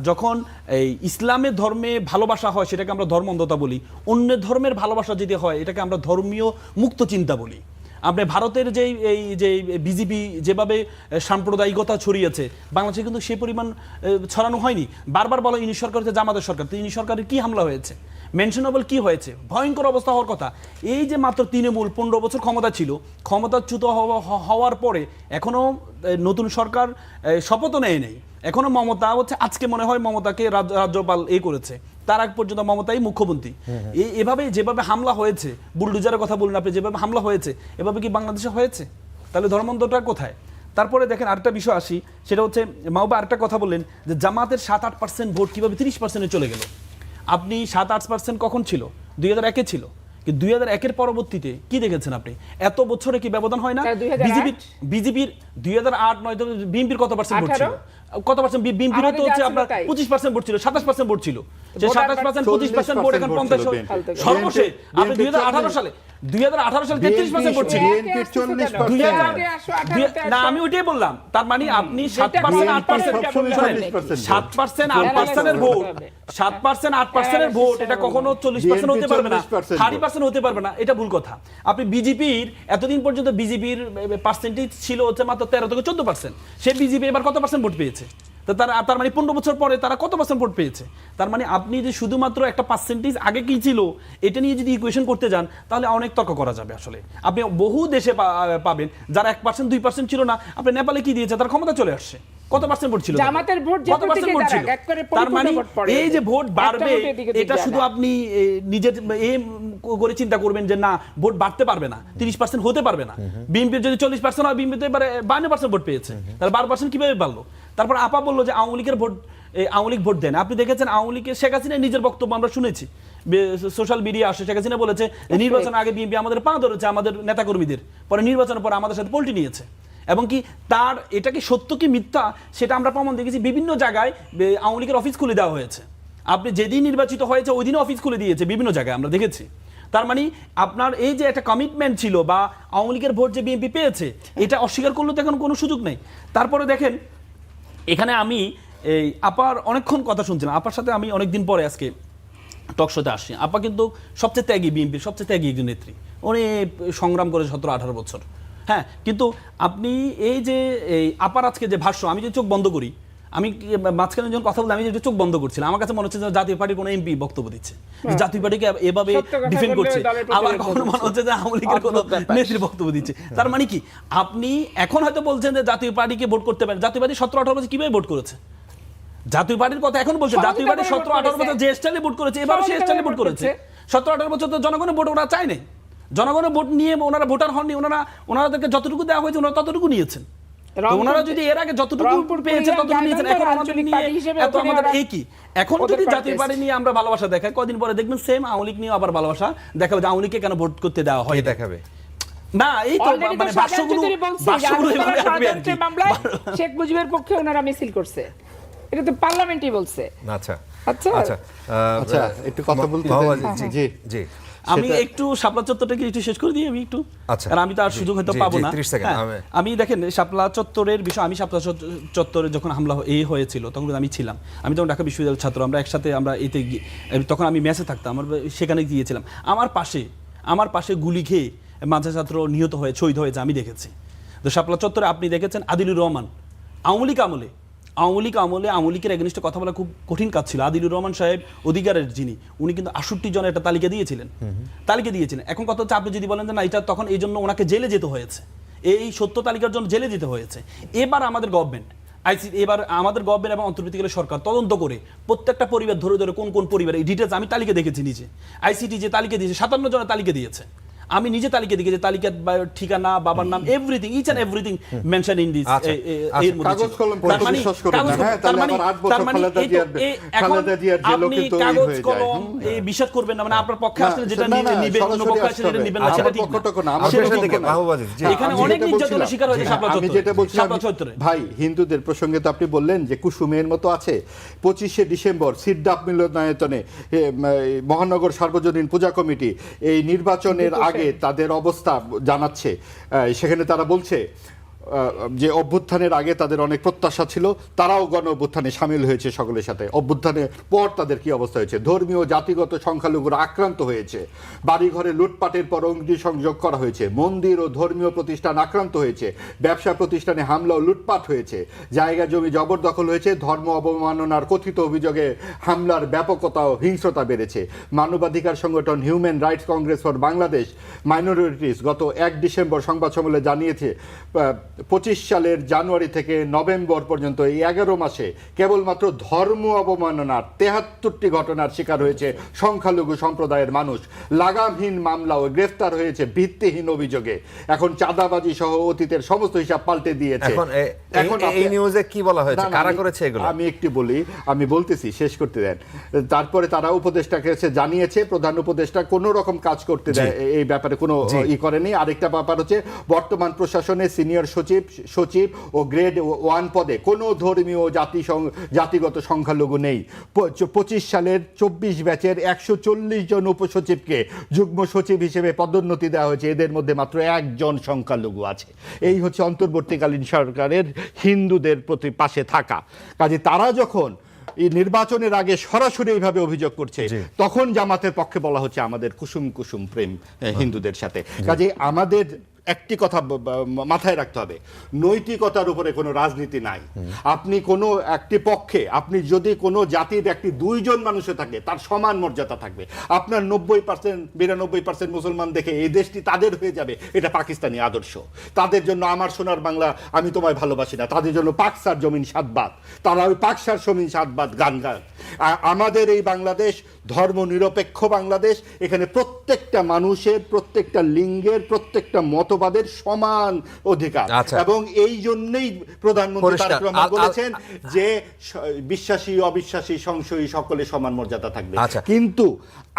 যখন এই ইসলামের ধর্মে ভালোবাসা হয় সেটাকে আমরা ধর্মান্ধতা বলি, অন্য ধর্মের ভালোবাসা যদি হয় এটাকে আমরা ধর্মীয় মুক্ত চিন্তা বলি। আপনি ভারতের যে বিজেপি যেভাবে সাম্প্রদায়িকতা ছড়িয়েছে, বাংলাদেশে কিন্তু সে পরিমাণ ছড়ানো হয়নি। বারবার বলা ইনি সরকার হচ্ছে জামাতের সরকার, তো ইনি সরকারের কি হামলা হয়েছে, মেনশনেবল কি হয়েছে, ভয়ঙ্কর অবস্থা হওয়ার কথা। এই যে মাত্র তৃণমূল 15 বছর ক্ষমতা ছিল, ক্ষমতাচ্যুত হওয়ার পরে এখনো নতুন সরকার শপথও নেই, এখনো মমতা হচ্ছে, আজকে মনে হয় মমতাকে রাজ্যপাল করেছে, তার আগ পর্যন্ত মমতাই মুখ্যমন্ত্রী। এভাবে যেভাবে হামলা হয়েছে, বুলডোজারের কথা বলুন আপনি, যেভাবে হামলা হয়েছে, এভাবে কি বাংলাদেশে হয়েছে? তাহলে ধর্মান্ধতা কোথায়? তারপরে দেখেন আরেকটা বিষয় আসি, সেটা হচ্ছে মাহবুব আরেকটা কথা বললেন যে জামাতের 7-8% ভোট কিভাবে 30% চলে গেল। আপনি 7-8% কখন ছিল? 2001-এ ছিল, কিন্তু 2001-এর পরবর্তীতে কি দেখেছেন আপনি? এত বছরে কি ব্যবধান হয় না? বিজেপির 2008 নয়, বিএনপির কত পার্সেন্ট ভোট ছিল? কত পার্সেন্ট? বিএনপির তো হচ্ছে আপনার 25% ভোট ছিল, 27% ভোট ছিল, যে 27% 25% ভোট এখন 50। সর্বশেষ আপনি 2018 সালে 33% ভোট ছিল। না, আমি ওইটাই বললাম, তার মানে আপনি 7% 8%-এর ভোট, 7% 8%-এর ভোট, এটা কখনো 40% হতে পারবে না, 30% হতে পারবে না, এটা ভুল কথা। আপনি বিজেপির এতদিন পর্যন্ত বিজেপির পার্সেন্টেজ ছিল হচ্ছে মাত্র 13-14%, সে বিজেপি এবার কত পার্সেন্ট ভোট পেয়েছে? তো তার মানে 15 বছর পরে তারা কত পার্সেন্ট ভোট পেয়েছে? তার মানে আপনি যে শুধুমাত্র একটা পার্সেন্টেজ আগে কি ছিল এটা নিয়ে যদি ইকুয়েশন করতে যান, তাহলে অনেক তর্ক করা যাবে। আসলে আপনি বহু দেশে পাবেন যারা 1% 2% ছিল না, আপনি নেপালে কি দিয়েছে, তার ক্ষমতা চলে আসছে, কত পার্সেন্ট ভোট ছিল? জামাতের ভোট কত পার্সেন্ট ভোট ছিল? তার মানে এই যে ভোট বাড়বে, এটা শুধু আপনি নিজের করে চিন্তা করবেন যে না, ভোট বাড়তে পারবে না, 30% হতে পারবে না। বিএনপির যদি 40% হয়, বিএনপি তো এবারে 52% ভোট পেয়েছে, তাহলে 12% কিভাবে বাড়লো? তারপর আপা বললো যে আওয়ামী লীগের ভোট, আওয়ামী লীগ ভোট দেন। আপনি দেখেছেন আওয়ামী লীগের শেখ হাসিনা নিজের বক্তব্য আমরা শুনেছি, সোশ্যাল মিডিয়া আসে, শেখ হাসিনা বলেছে নির্বাচন আগে বিএনপি আমাদের পা ধরেছে, আমাদের নেতাকর্মীদের, পরে নির্বাচনের পর আমাদের সাথে পল্টি নিয়েছে। এবং কি তার এটা কি সত্য কি মিথ্যা সেটা আমরা প্রমাণ দেখেছি, বিভিন্ন জায়গায় আওয়ামী লীগের অফিস খুলে দেওয়া হয়েছে। আপনি যেদিন নির্বাচিত হয়েছে ওই দিনও অফিস খুলে দিয়েছে, বিভিন্ন জায়গায় আমরা দেখেছি। তার মানে আপনার এই যে একটা কমিটমেন্ট ছিল বা আওয়ামী লীগের ভোট যে বিএনপি পেয়েছে, এটা অস্বীকার করলে তো এখন কোনো সুযোগ নেই। তারপরে দেখেন এখানে আমি এই আপার অনেকক্ষণ কথা শুনছিলাম, আপার সাথে আমি অনেকদিন পরে আজকে টক শোতে আসছি। আপা কিন্তু সবচেয়ে ত্যাগী, বিএনপির সবচেয়ে ত্যাগী একজন নেত্রী, উনি সংগ্রাম করে 17-18 বছর। হ্যাঁ, কিন্তু আপনি এই যে এই আপার আজকে যে ভাষ্য, আমি যদি চোখ বন্ধ করি, আমি মাঝখানে যখন কথা বললাম আমি যে চোখ বন্ধ করছিলাম, আমার কাছে মনে হচ্ছে যে জাতীয় পার্টির কোনো এমপি বক্তব্য দিচ্ছে, যে জাতীয় পার্টিকে এভাবে সত্য কথা ডিফেন্ড বললে করছে, দলের প্রতি আবার এরকম কখনো মনে হচ্ছে যে আওয়ামী লীগের কোনো অদ্ভুত ব্যাপার। নেত্রী বক্তব্য দিচ্ছে। তার মানে কি আপনি এখন হয়তো বলছেন যে জাতীয় পার্টিকে ভোট করতে পারেন, জাতীয় পার্টি 17-18 বছর কিভাবে ভোট করেছে? জাতীয় পার্টির কথা এখন বলছে, জাতীয় পার্টি 17-18 বছর যে স্টাইলে ভোট করেছে, এবারে সেই স্টাইলে ভোট করেছে। 17-18 বছর তো জনগণের ভোট ওরা চায় নাই, জনগণের ভোট নিয়ে ওনারা ভোটার হননি, ওনাদেরকে যতটুকু দেওয়া হয়েছে ওনারা ততটুকু নিয়েছেন। তো ওনারা যদি এর আগে যতটুকু পেয়েছে ততটুকু নিয়েছেন, এখন আমাদের নিয়ে এত আমাদের এই কি? এখন যদি জাতীয় পার্টি নিয়ে আমরা ভালোবাসা দেখাই, কদিন পরে দেখবেন সেম আওয়ামী লীগ নিয়ে আবার ভালোবাসা দেখাবে, যে আওয়ামী লীগকে কেন ভোট করতে দেওয়া হয় দেখাবে না। এই তো মানে বাক্যগুলো এভাবে আসবে আর কি। মামলায় শেখ মুজিবের পক্ষে ওনারা মিছিল করছে, এটা তো পার্লামেন্টই বলছে। আচ্ছা আচ্ছা আচ্ছা আচ্ছা, একটু কথা বলতে মোহাম্মদ, চাই। জি জি জি আমি একটু শাপলা চত্বরটাকে একটু শেষ করে দিই আমি একটু, আচ্ছা। আর আমি তো আর সুযোগ হয়তো জি, পাবো জি, না। 30 সেকেন্ড, হ্যাঁ, আমি দেখেন শাপলা চত্বরের বিষয়, আমি শাপলা চত্বরে যখন হামলা হয়েছিল তখন আমি ছিলাম, আমি তখন ঢাকা বিশ্ববিদ্যালয়ের ছাত্র, আমরা একসাথে আমরা এতে তখন আমি মেসে থাকতাম, আমার সেখানে গিয়েছিলাম, আমার পাশে গুলি খেয়ে মাঝে ছাত্র নিহত হয়ে শহীদ হয়েছে আমি দেখেছি। তো শাপলা চত্বরে আপনি দেখেছেন আদিলুর রহমান, আওয়ামী লীগ আমলে আওয়ামী লীগের এগেনিস্টে কথা বলা খুব কঠিন কাজ ছিল। আদিলুর রহমান সাহেব অধিকারের যিনি, উনি কিন্তু 68 জনের একটা তালিকা দিয়েছিলেন। এখন কথা হচ্ছে, আপনি যদি বলেন যে না এটা তখন এই জন্য ওনাকে জেলে যেতে হয়েছে, এই সত্য তালিকার জন্য জেলে যেতে হয়েছে। এবার আমাদের গভর্নমেন্ট এবং অন্তর্বর্তীকালীন সরকার তদন্ত করে প্রত্যেকটা পরিবার ধরে ধরে কোন কোন পরিবার, এই ডিটেলস আমি তালিকা দেখেছি নিজে। আইসিটি যে তালিকা দিয়েছে 57 জনের তালিকা দিয়েছে, আমি নিজে তালিকা দেখেছি, তালিকার ঠিকানা, বাবার নাম, everything, each and everything mention in this. এর মধ্যে কাগজ কলম পড়ে বিশ্বাস করুন না, হ্যাঁ, তাহলে আবার 8 বছর খালেদা জিয়ার জেলও কিন্তু এই হয়ে যায়। এই বিশ্বাস করবেন না, মানে আপনার পক্ষে আসলে যেটা না, না, নিবেন, অন্য সরাসরি পক্ষে আসতে আসলে যেটা হবে। নিবেন না, আমার সেটা ঠিক পক্ষটুকু না, না। আমার আপনার পক্ষটুকু থেকে না। মাহবুব আজিজ, জি। এখানে আমি অনেক যেটা নির্যাতনের বলছিলাম, শিকার হয়েছে শাপলা আমি চত্বরে। যেটা বলছিলাম, শাপলা চত্বরে। ভাই হিন্দুদের প্রসঙ্গে তো আপনি বললেন যে কুসুমের মতো আছে। 25শে ডিসেম্বর সিদ্ধাপ মিলনায়তনে মহানগর সার্বজনীন পূজা কমিটি এই নির্বাচনের আগে তাদের অবস্থা জানাচ্ছে। সেখানে তারা বলছে যে অভ্যুত্থানের আগে তাদের অনেক প্রত্যাশা ছিল, তারাও গণ অভ্যুত্থানে সামিল হয়েছে সকলের সাথে। অভ্যুত্থানের পর তাদের কি অবস্থা হয়েছে? ধর্মীয় জাতিগত সংখ্যালঘুরা আক্রান্ত হয়েছে, বাড়িঘরে লুটপাটের পর অগ্নিসংযোগ করা হয়েছে, মন্দির ও ধর্মীয় প্রতিষ্ঠান আক্রান্ত হয়েছে, ব্যবসা প্রতিষ্ঠানে হামলা ও লুটপাট হয়েছে, জায়গা জমি জবরদখল হয়েছে, ধর্ম অবমাননার কথিত অভিযোগে হামলার ব্যাপকতা ও হিংস্রতা বেড়েছে। মানবাধিকার সংগঠন human rights Congress for Bangladesh minorities গত 1 ডিসেম্বর সংবাদ সম্মেলনে জানিয়েছে 25 সালের জানুয়ারি থেকে নভেম্বর পর্যন্ত এই 11 মাসে কেবলমাত্র ধর্ম অবমাননার 73টি ঘটনার শিকার হয়েছে সংখ্যালঘু সম্প্রদায়ের মানুষ। লাগামহীন মামলা ও গ্রেফতার হয়েছে ভিত্তিহীন অভিযোগে। এখন চাঁদাবাজি সহ অতীতের সমস্ত হিসাব পাল্টে দিয়েছে। এখন এই নিউজে কি বলা হয়েছে, কারা করেছে এগুলো? আমি একটু বলি, আমি বলতেছি, শেষ করতে দেন। তারপরে তারা উপদেষ্টাকে জানিয়েছে, প্রধান উপদেষ্টা কোনো রকম কাজ করতে দেয় এই ব্যাপারে কোনো করেনি। আরেকটা ব্যাপার হচ্ছে, বর্তমান প্রশাসনে সিনিয়র সচিব ও গ্রেড 1 পদে কোনো ধর্মীয় জাতিগত সংখ্যালঘু নেই। 25 সালের 24 ব্যাচের 140 জন উপসচিবকে যুগ্ম সচিব হিসেবে পদোন্নতি দেওয়া হয়েছে, এদের মধ্যে মাত্র 1 জন সংখ্যালঘু আছে। এই হচ্ছে অন্তর্বর্তীকালীন সরকারের হিন্দুদের প্রতি পাশে থাকা। কাজে তারা যখন এই নির্বাচনের আগে সরাসরি এইভাবে অভিযোগ করছে, তখন জামাতের পক্ষে বলা হচ্ছে আমাদের কুসুম কুসুম প্রেম হিন্দুদের সাথে। কাজে আমাদের একটি কথা মাথায় রাখতে হবে, নৈতিকতার উপরে কোনো রাজনীতি নাই। আপনি কোনো একটি পক্ষে, আপনি যদি কোনো জাতির একটি 2 জন মানুষে থাকে, তার সমান মর্যাদা থাকবে। আপনার 90% 92% মুসলমান দেখে এই দেশটি তাদের হয়ে যাবে, এটা পাকিস্তানি আদর্শ। তাদের জন্য আমার সোনার বাংলা, আমি তোমায় ভালোবাসি না, তাদের জন্য পাকসার জমিন 7 বাদ, তারা ওই পাকসার জমিন 7 বাদ গান গান। আমাদের এই বাংলাদেশ ধর্ম নিরপেক্ষ বাংলাদেশ, এখানে প্রত্যেকটা মানুষের, প্রত্যেকটা লিঙ্গের, প্রত্যেকটা মতবাদের সমান অধিকার। এবং এই জন্যই প্রধানমন্ত্রী তারেক রহমান বলেছেন যে বিশ্বাসী অবিশ্বাসী সংশয়ী সকলে সমান মর্যাদা থাকবে। কিন্তু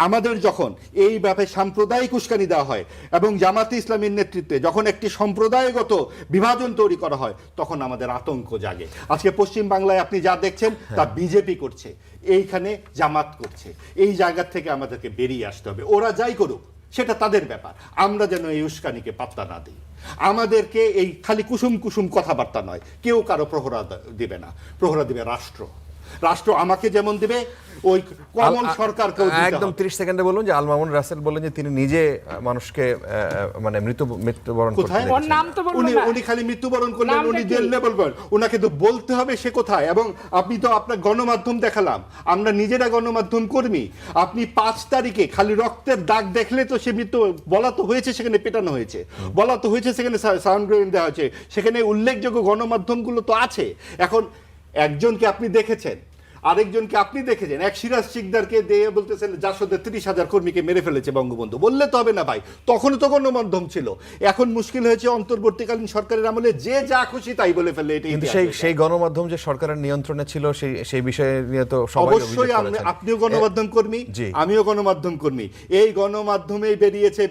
আমাদের যখন এই ব্যাপারে সাম্প্রদায়িক উস্কানি দেওয়া হয় এবং জামাতে ইসলামীর নেতৃত্বে যখন একটি সম্প্রদায়গত বিভাজন তৈরি করা হয়, তখন আমাদের আতঙ্ক জাগে। আজকে পশ্চিম বাংলায় আপনি যা দেখছেন তা বিজেপি করছে, এইখানে জামাত করছে। এই জায়গা থেকে আমাদেরকে বেরিয়ে আসতে হবে। ওরা যাই করুক সেটা তাদের ব্যাপার, আমরা যেন এই উস্কানিকে পাত্তা না দিই। আমাদেরকে এই খালি কুসুম কুসুম কথাবার্তা নয়, কেউ কারো প্রহরা দিবে না, প্রহরা দিবে রাষ্ট্র। রাষ্ট্র আমাকে যেমন দিবে, ওই কমল সরকারকেও দিতে একদম হবে। 30 সেকেন্ডে বলুন যে আল মামুন রাসেল বললেন যে তিনি নিজে মানুষকে মানে মৃত্যুবরণ করতে কোথায়? ওর নাম তো বলবো উনি না। উনি খালি মৃত্যুবরণ করলেন, নামটা উনি কি? জেল লেভেল করেন, ওনাকে তো বলতে হবে সে কোথায়। এবং আপনি তো আপনার গণমাধ্যম দেখালাম, আমরা নিজেরা গণমাধ্যম কর্মী। আপনি 5 তারিখে খালি রক্তের দাগ দেখলে তো সে মৃত্যু বলা তো হয়েছে, সেখানে পেটানো হয়েছে, বলা তো হয়েছে, সেখানে সাউন্ড গ্রেনেড দেওয়া হয়েছে, সেখানে উল্লেখযোগ্য গণমাধ্যমগুলো তো আছে। এখন একজনকে আপনি দেখেছেন, আরেকজনকে আপনি দেখেছেন, এক সিরাজ শিকদারকে দিয়ে বলতেছেন জাসদের 30,000 কর্মীকে মেরে ফেলেছে বঙ্গবন্ধু। বললে তো হবে না ভাই, তখনও তো গণমাধ্যম ছিল। এখন মুশকিল হয়েছে অন্তর্বর্তীকালীন সরকারের আমলে যে যা খুশি তাই বলে ফেলে। এটা কিন্তু ইতিহাস সেই হয়ে সেই গণমাধ্যম যে সরকারের নিয়ন্ত্রণে ছিল সেই বিষয়ে নিয়ে তো সবাই অভিযোগ অবশ্যই করেছেন। আপনিও গণমাধ্যম কর্মী, জি। আমিও গণমাধ্যম কর্মী। এই গণমাধ্যমেই বেরিয়েছে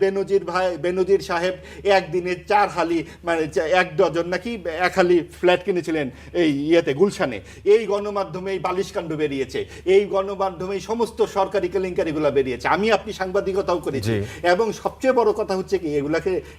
বেনজির সাহেব একদিনে 4 হালি, মানে 1 ডজন নাকি 1 হালি ফ্ল্যাট কিনেছিলেন এই ইয়েতে, গুলশানে। এই গণমাধ্যমেই বালিশকাণ্ড বেরিয়েছে, এই গণমাধ্যমেই সমস্ত সরকারি কেলেঙ্কারিগুলো বেরিয়েছে। আমি আপনি সাংবাদিকতাও করেছি, জি। এবং সবচেয়ে বড় কথা হচ্ছে কি,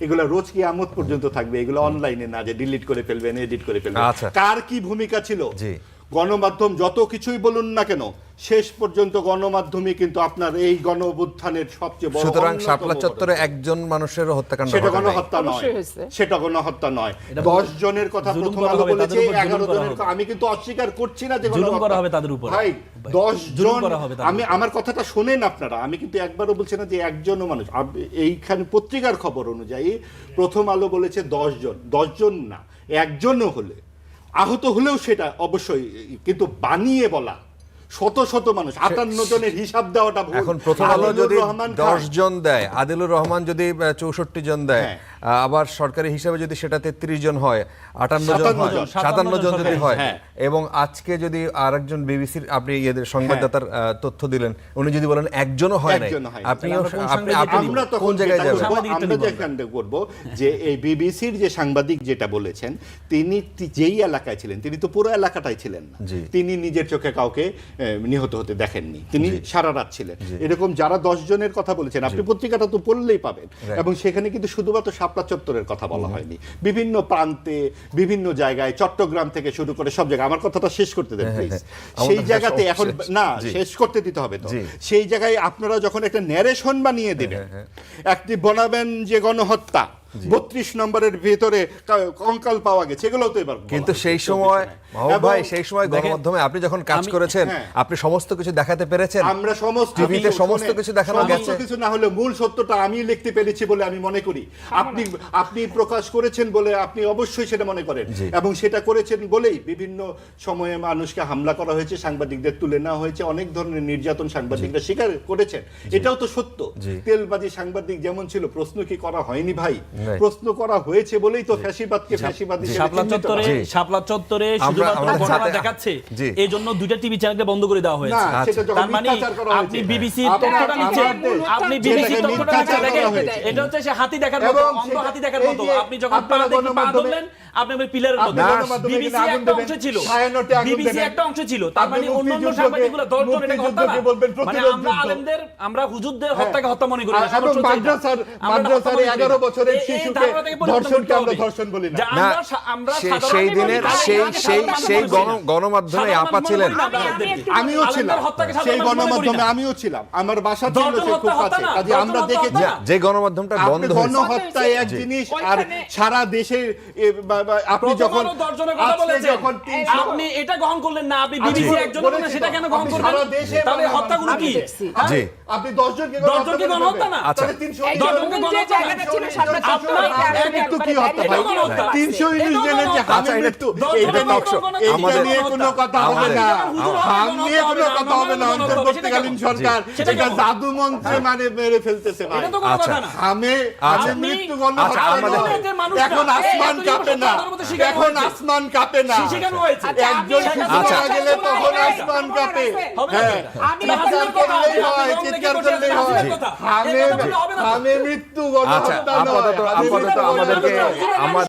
এগুলা রোজ কি আমত পর্যন্ত থাকবে, এগুলো অনলাইনে না যে ডিলিট করে ফেলবেন, এডিট করে ফেলবেন। আচ্ছা। কার কি ভূমিকা ছিল? জি। গণমাধ্যম যত কিছুই বলুন না কেন, শেষ পর্যন্ত গণমাধ্যমই কিন্তু আপনার এই গণঅভ্যুত্থানের সবচেয়ে বড়। সুতরাং অন্যতম শাপলা বড়। চত্বরে একজন মানুষের হত্যাকাণ্ড সেটা ঘটে নাই। গণহত্যা নয়, অবশ্যই হয়েছে। সেটা গণহত্যা নয়। এটা 10 জনের কথা জুলুম প্রথম করা আলো হবে, বলেছে, তাদের উপর 11 জুলুম করা জনের হবে। আমি কিন্তু অস্বীকার করছি না যে জুলুম গণহত্যা। করা হবে তাদের উপর। ভাই 10 জুলুম জন, করা হবে তাদের আমি উপর। আমার কথাটা শোনেন আপনারা, আমি কিন্তু একবারও বলছি না যে একজনও মানুষ। এইখানে পত্রিকার খবর অনুযায়ী প্রথম আলো বলেছে 10 জন, 10 জন না, একজনও হলে আহত হলেও সেটা অবশ্যই, কিন্তু বানিয়ে বলা শত শত মানুষ, 58 জনের হিসাব দেওয়াটা ভুল। এখন প্রথম আলো আদিলুর যদি রহমান 10 খান, জন দেয়, আদিলুর রহমান যদি 64 জন দেয়, হ্যাঁ। আবার সরকারি হিসাবে যদি সেটা 33 জন হয়, 58 জন 57 হয়, জন, 57 জন যদি সরকারি, হয়, হ্যাঁ। এবং আজকে যদি আরেকজন বিবিসির আপনি এদের সংবাদদাতার তথ্য দিলেন, উনি যদি বলেন একজনও হয় নাই, একজনও হয় নাই। আপনিও তাহলে আমরা কোন আপনি সাংবাদিককে আপনি আমরা তখন কোন জায়গায় যেটা যাবেন? করবো, সাংবাদিকটা আমরা নিব যেখানে করব যে এই বিবিসির যে সাংবাদিক যেটা বলেছেন, তিনি যেই এলাকায় ছিলেন, তিনি তো পুরো এলাকাটাই ছিলেন না। জি। তিনি নিজের চোখে কাউকে নিহত হতে দেখেননি, তিনি সারা রাত ছিলেন। এরকম যারা 10 জনের কথা বলেছেন, আপনি পত্রিকাটা তো পড়লেই পাবেন। এবং সেখানে কিন্তু শুধুমাত্র শাপলা চত্বরের কথা বলা হয়নি, বিভিন্ন প্রান্তে, বিভিন্ন জায়গায়, চট্টগ্রাম থেকে শুরু করে সব জায়গায়। আমার কথাটা শেষ করতে দেন প্লিজ। আমাদের সেই ভাষা জায়গাতে এখন শেষ। না, জি। শেষ করতে দিতে হবে তো। জি। সেই জায়গায় আপনারা যখন একটা ন্যারেশন বানিয়ে দিবেন, একটি বনাবেন যে গণহত্যা 32 নম্বরের ভিতরে কঙ্কাল পাওয়া গেছে, এগুলো তো এবার কিন্তু বলা সেই হয়েছে, সময় মাহবুব ভাই, এবং সেই সময় দেখেন, গণমাধ্যমে আপনি যখন কাজ করেছেন, হ্যাঁ। আপনি সমস্ত কিছু দেখাতে পেরেছেন। আমরা সমস্ত টিভিতে কিছু সমস্ত শুনে, কিছু দেখানো সমস্ত গেছে। কিছু না হলে মূল সত্যটা আমি লিখতে পেরেছি বলে আমি মনে করি। আপনি প্রকাশ করেছেন বলে আপনি অবশ্যই সেটা মনে করেন, জি। এবং সেটা করেছেন বলেই বিভিন্ন সময়ে মানুষকে হামলা করা হয়েছে, সাংবাদিকদের তুলে নেওয়া হয়েছে, অনেক ধরনের নির্যাতন সাংবাদিকরা স্বীকার করেছেন। এটাও তো সত্য। জি। তেলবাজি সাংবাদিক যেমন ছিল, প্রশ্ন কি করা হয়নি ভাই? নাই। প্রশ্ন করা হয়েছে বলেই তো ফ্যাসিবাদকে ফ্যাসিবাদ হিসেবে শাপলা চিহ্নিত চত্বরে করা হয়। জি। শাপলা চত্বরে আমরা- শুধুমাত্র আমাদের ঘটনা সাথে- দেখাচ্ছে, জি। এই জন্য 2টা টিভি চ্যানেলকে বন্ধ করে দেওয়া হয়েছে। না, সেটা যখন তার মানে মিথ্যাচার করা আপনি হয়েছে। বিবিসির আপনার- তথ্যটা নিচ্ছেন, আমাদের- আপনি যেটাকে বিবিসির তথ্যটা মিথ্যাচার নিচ্ছেন, করা দেখেন, হয়েছে। এটা হচ্ছে সে হাতি দেখার মতো, এবং অন্ধ সেটা- হাতি দেখার এই মতো। যে আপনি যখন আপনারা পা দেখে পা গণমাধ্যমে- ধরলেন, আপনি আমার পিলারের মতো। আপনি না, গণমাধ্যমে বিবিসি এখানে আগুন একটা দেবেন, অংশ ছিল, ছায়ানটে আগুন বিবিসি দেবেন। একটা অংশ ছিল, তার আপনি মানে অন্যান্য মুক্তিযুদ্ধকে- সাংবাদিকগুলো 10 জন এটা হত্যা না। মুক্তিযুদ্ধকে বলবেন মানে প্রতিরোধ আমরা যুদ্ধ। আলেমদের, আমরা হুজুরদের হত্যাকে হত্যা মনে করি না, এবং সর্বোচ্চ হচ্ছে এটা। মাদ্রাসার আমরা এটা হত্যা মনে করি না। 11 বছরের এই শিশুকে ধারণা থেকে পরিবর্তন ধর্ষণকে করতে আমরা হবে। ধর্ষণ বলি না। যে না, আমরা সেই সাধারণ দিনের মানুষ সেই মনে সেই করি না। সেই সাধারণ গণমাধ্যমে মানুষ আপা মনে ছিলেন। করি না আমরা আলেমদেরকে। আমিও ছিলাম, আলেমদের হত্যাকে সেই সাধারণ মানুষ মনে করি গণমাধ্যমে না। আমিও ছিলাম, আমার বাসা ছিল দর্শন সে খুব হত্যা কাছে, না, কাজে দর্শন আমরা হত্যা দেখেছি। না। যে গণমাধ্যমটা আপনি বন্ধ হয়েছে, গণহত্যা এক জি। জিনিস, আর ওইখানে- সারা দেশের আপনি প্রথম যখন আলো দর্শনের কথা আজকে বলেছেন, যখন 300 আপনি এটা গ্রহণ করলেন না, আপনি বিবিসি একজন বলেছি সেটা তো, কেন গ্রহণ আপনি করবেন? সারা দেশে তাহলে বাংলা হত্যাগুলো মানুষ কি? দেখছি। জি। আপনি 10 জনকে 10 জনকে গণহত্যা না? আচ্ছা। 300 যে জায়গাটা ছিল শাপলা চত্বরে, মৃত্যু কি হত্যা ভাই? এটা গণহত্যা। 319 জনের যে আচ্ছা, হামে এটা- মৃত্যু, দশ এইটা জনের নিয়ে গণহত্যা। এইটা আমাদের- নিয়ে কোনো কথা হবে না, হুজুর হবে, হাম নিয়ে কোনো গণহত্যা কথা হবে না। হবে না, অন্তর্বর্তীকালীন সেটা সরকার সেটা এটা কেমন? জাদু মন্ত্রে মেরে ফেলতেছে ভাই। এটা তো কোনো আচ্ছা। কথা না। হামে আচ্ছা। মৃত্যু আচ্ছা, গণহত্যা আমাদের- নয়। এখন আসমান কাঁপে না, এখন আসমান কাঁপে না। সেখানে হয়েছে। একজন শিশু আচ্ছা। মারা গেলে তখন আসমান কাঁপে। হবে না হ্যাঁ, এটা। আমি চিৎকার করলেই হয়, চিৎকার করলেই হয়। হামে মৃত্যু আচ্ছা, গণহত্যা নয়। আপাতত হামে মৃত্যু আমাদেরকে গণহত্যা নয়।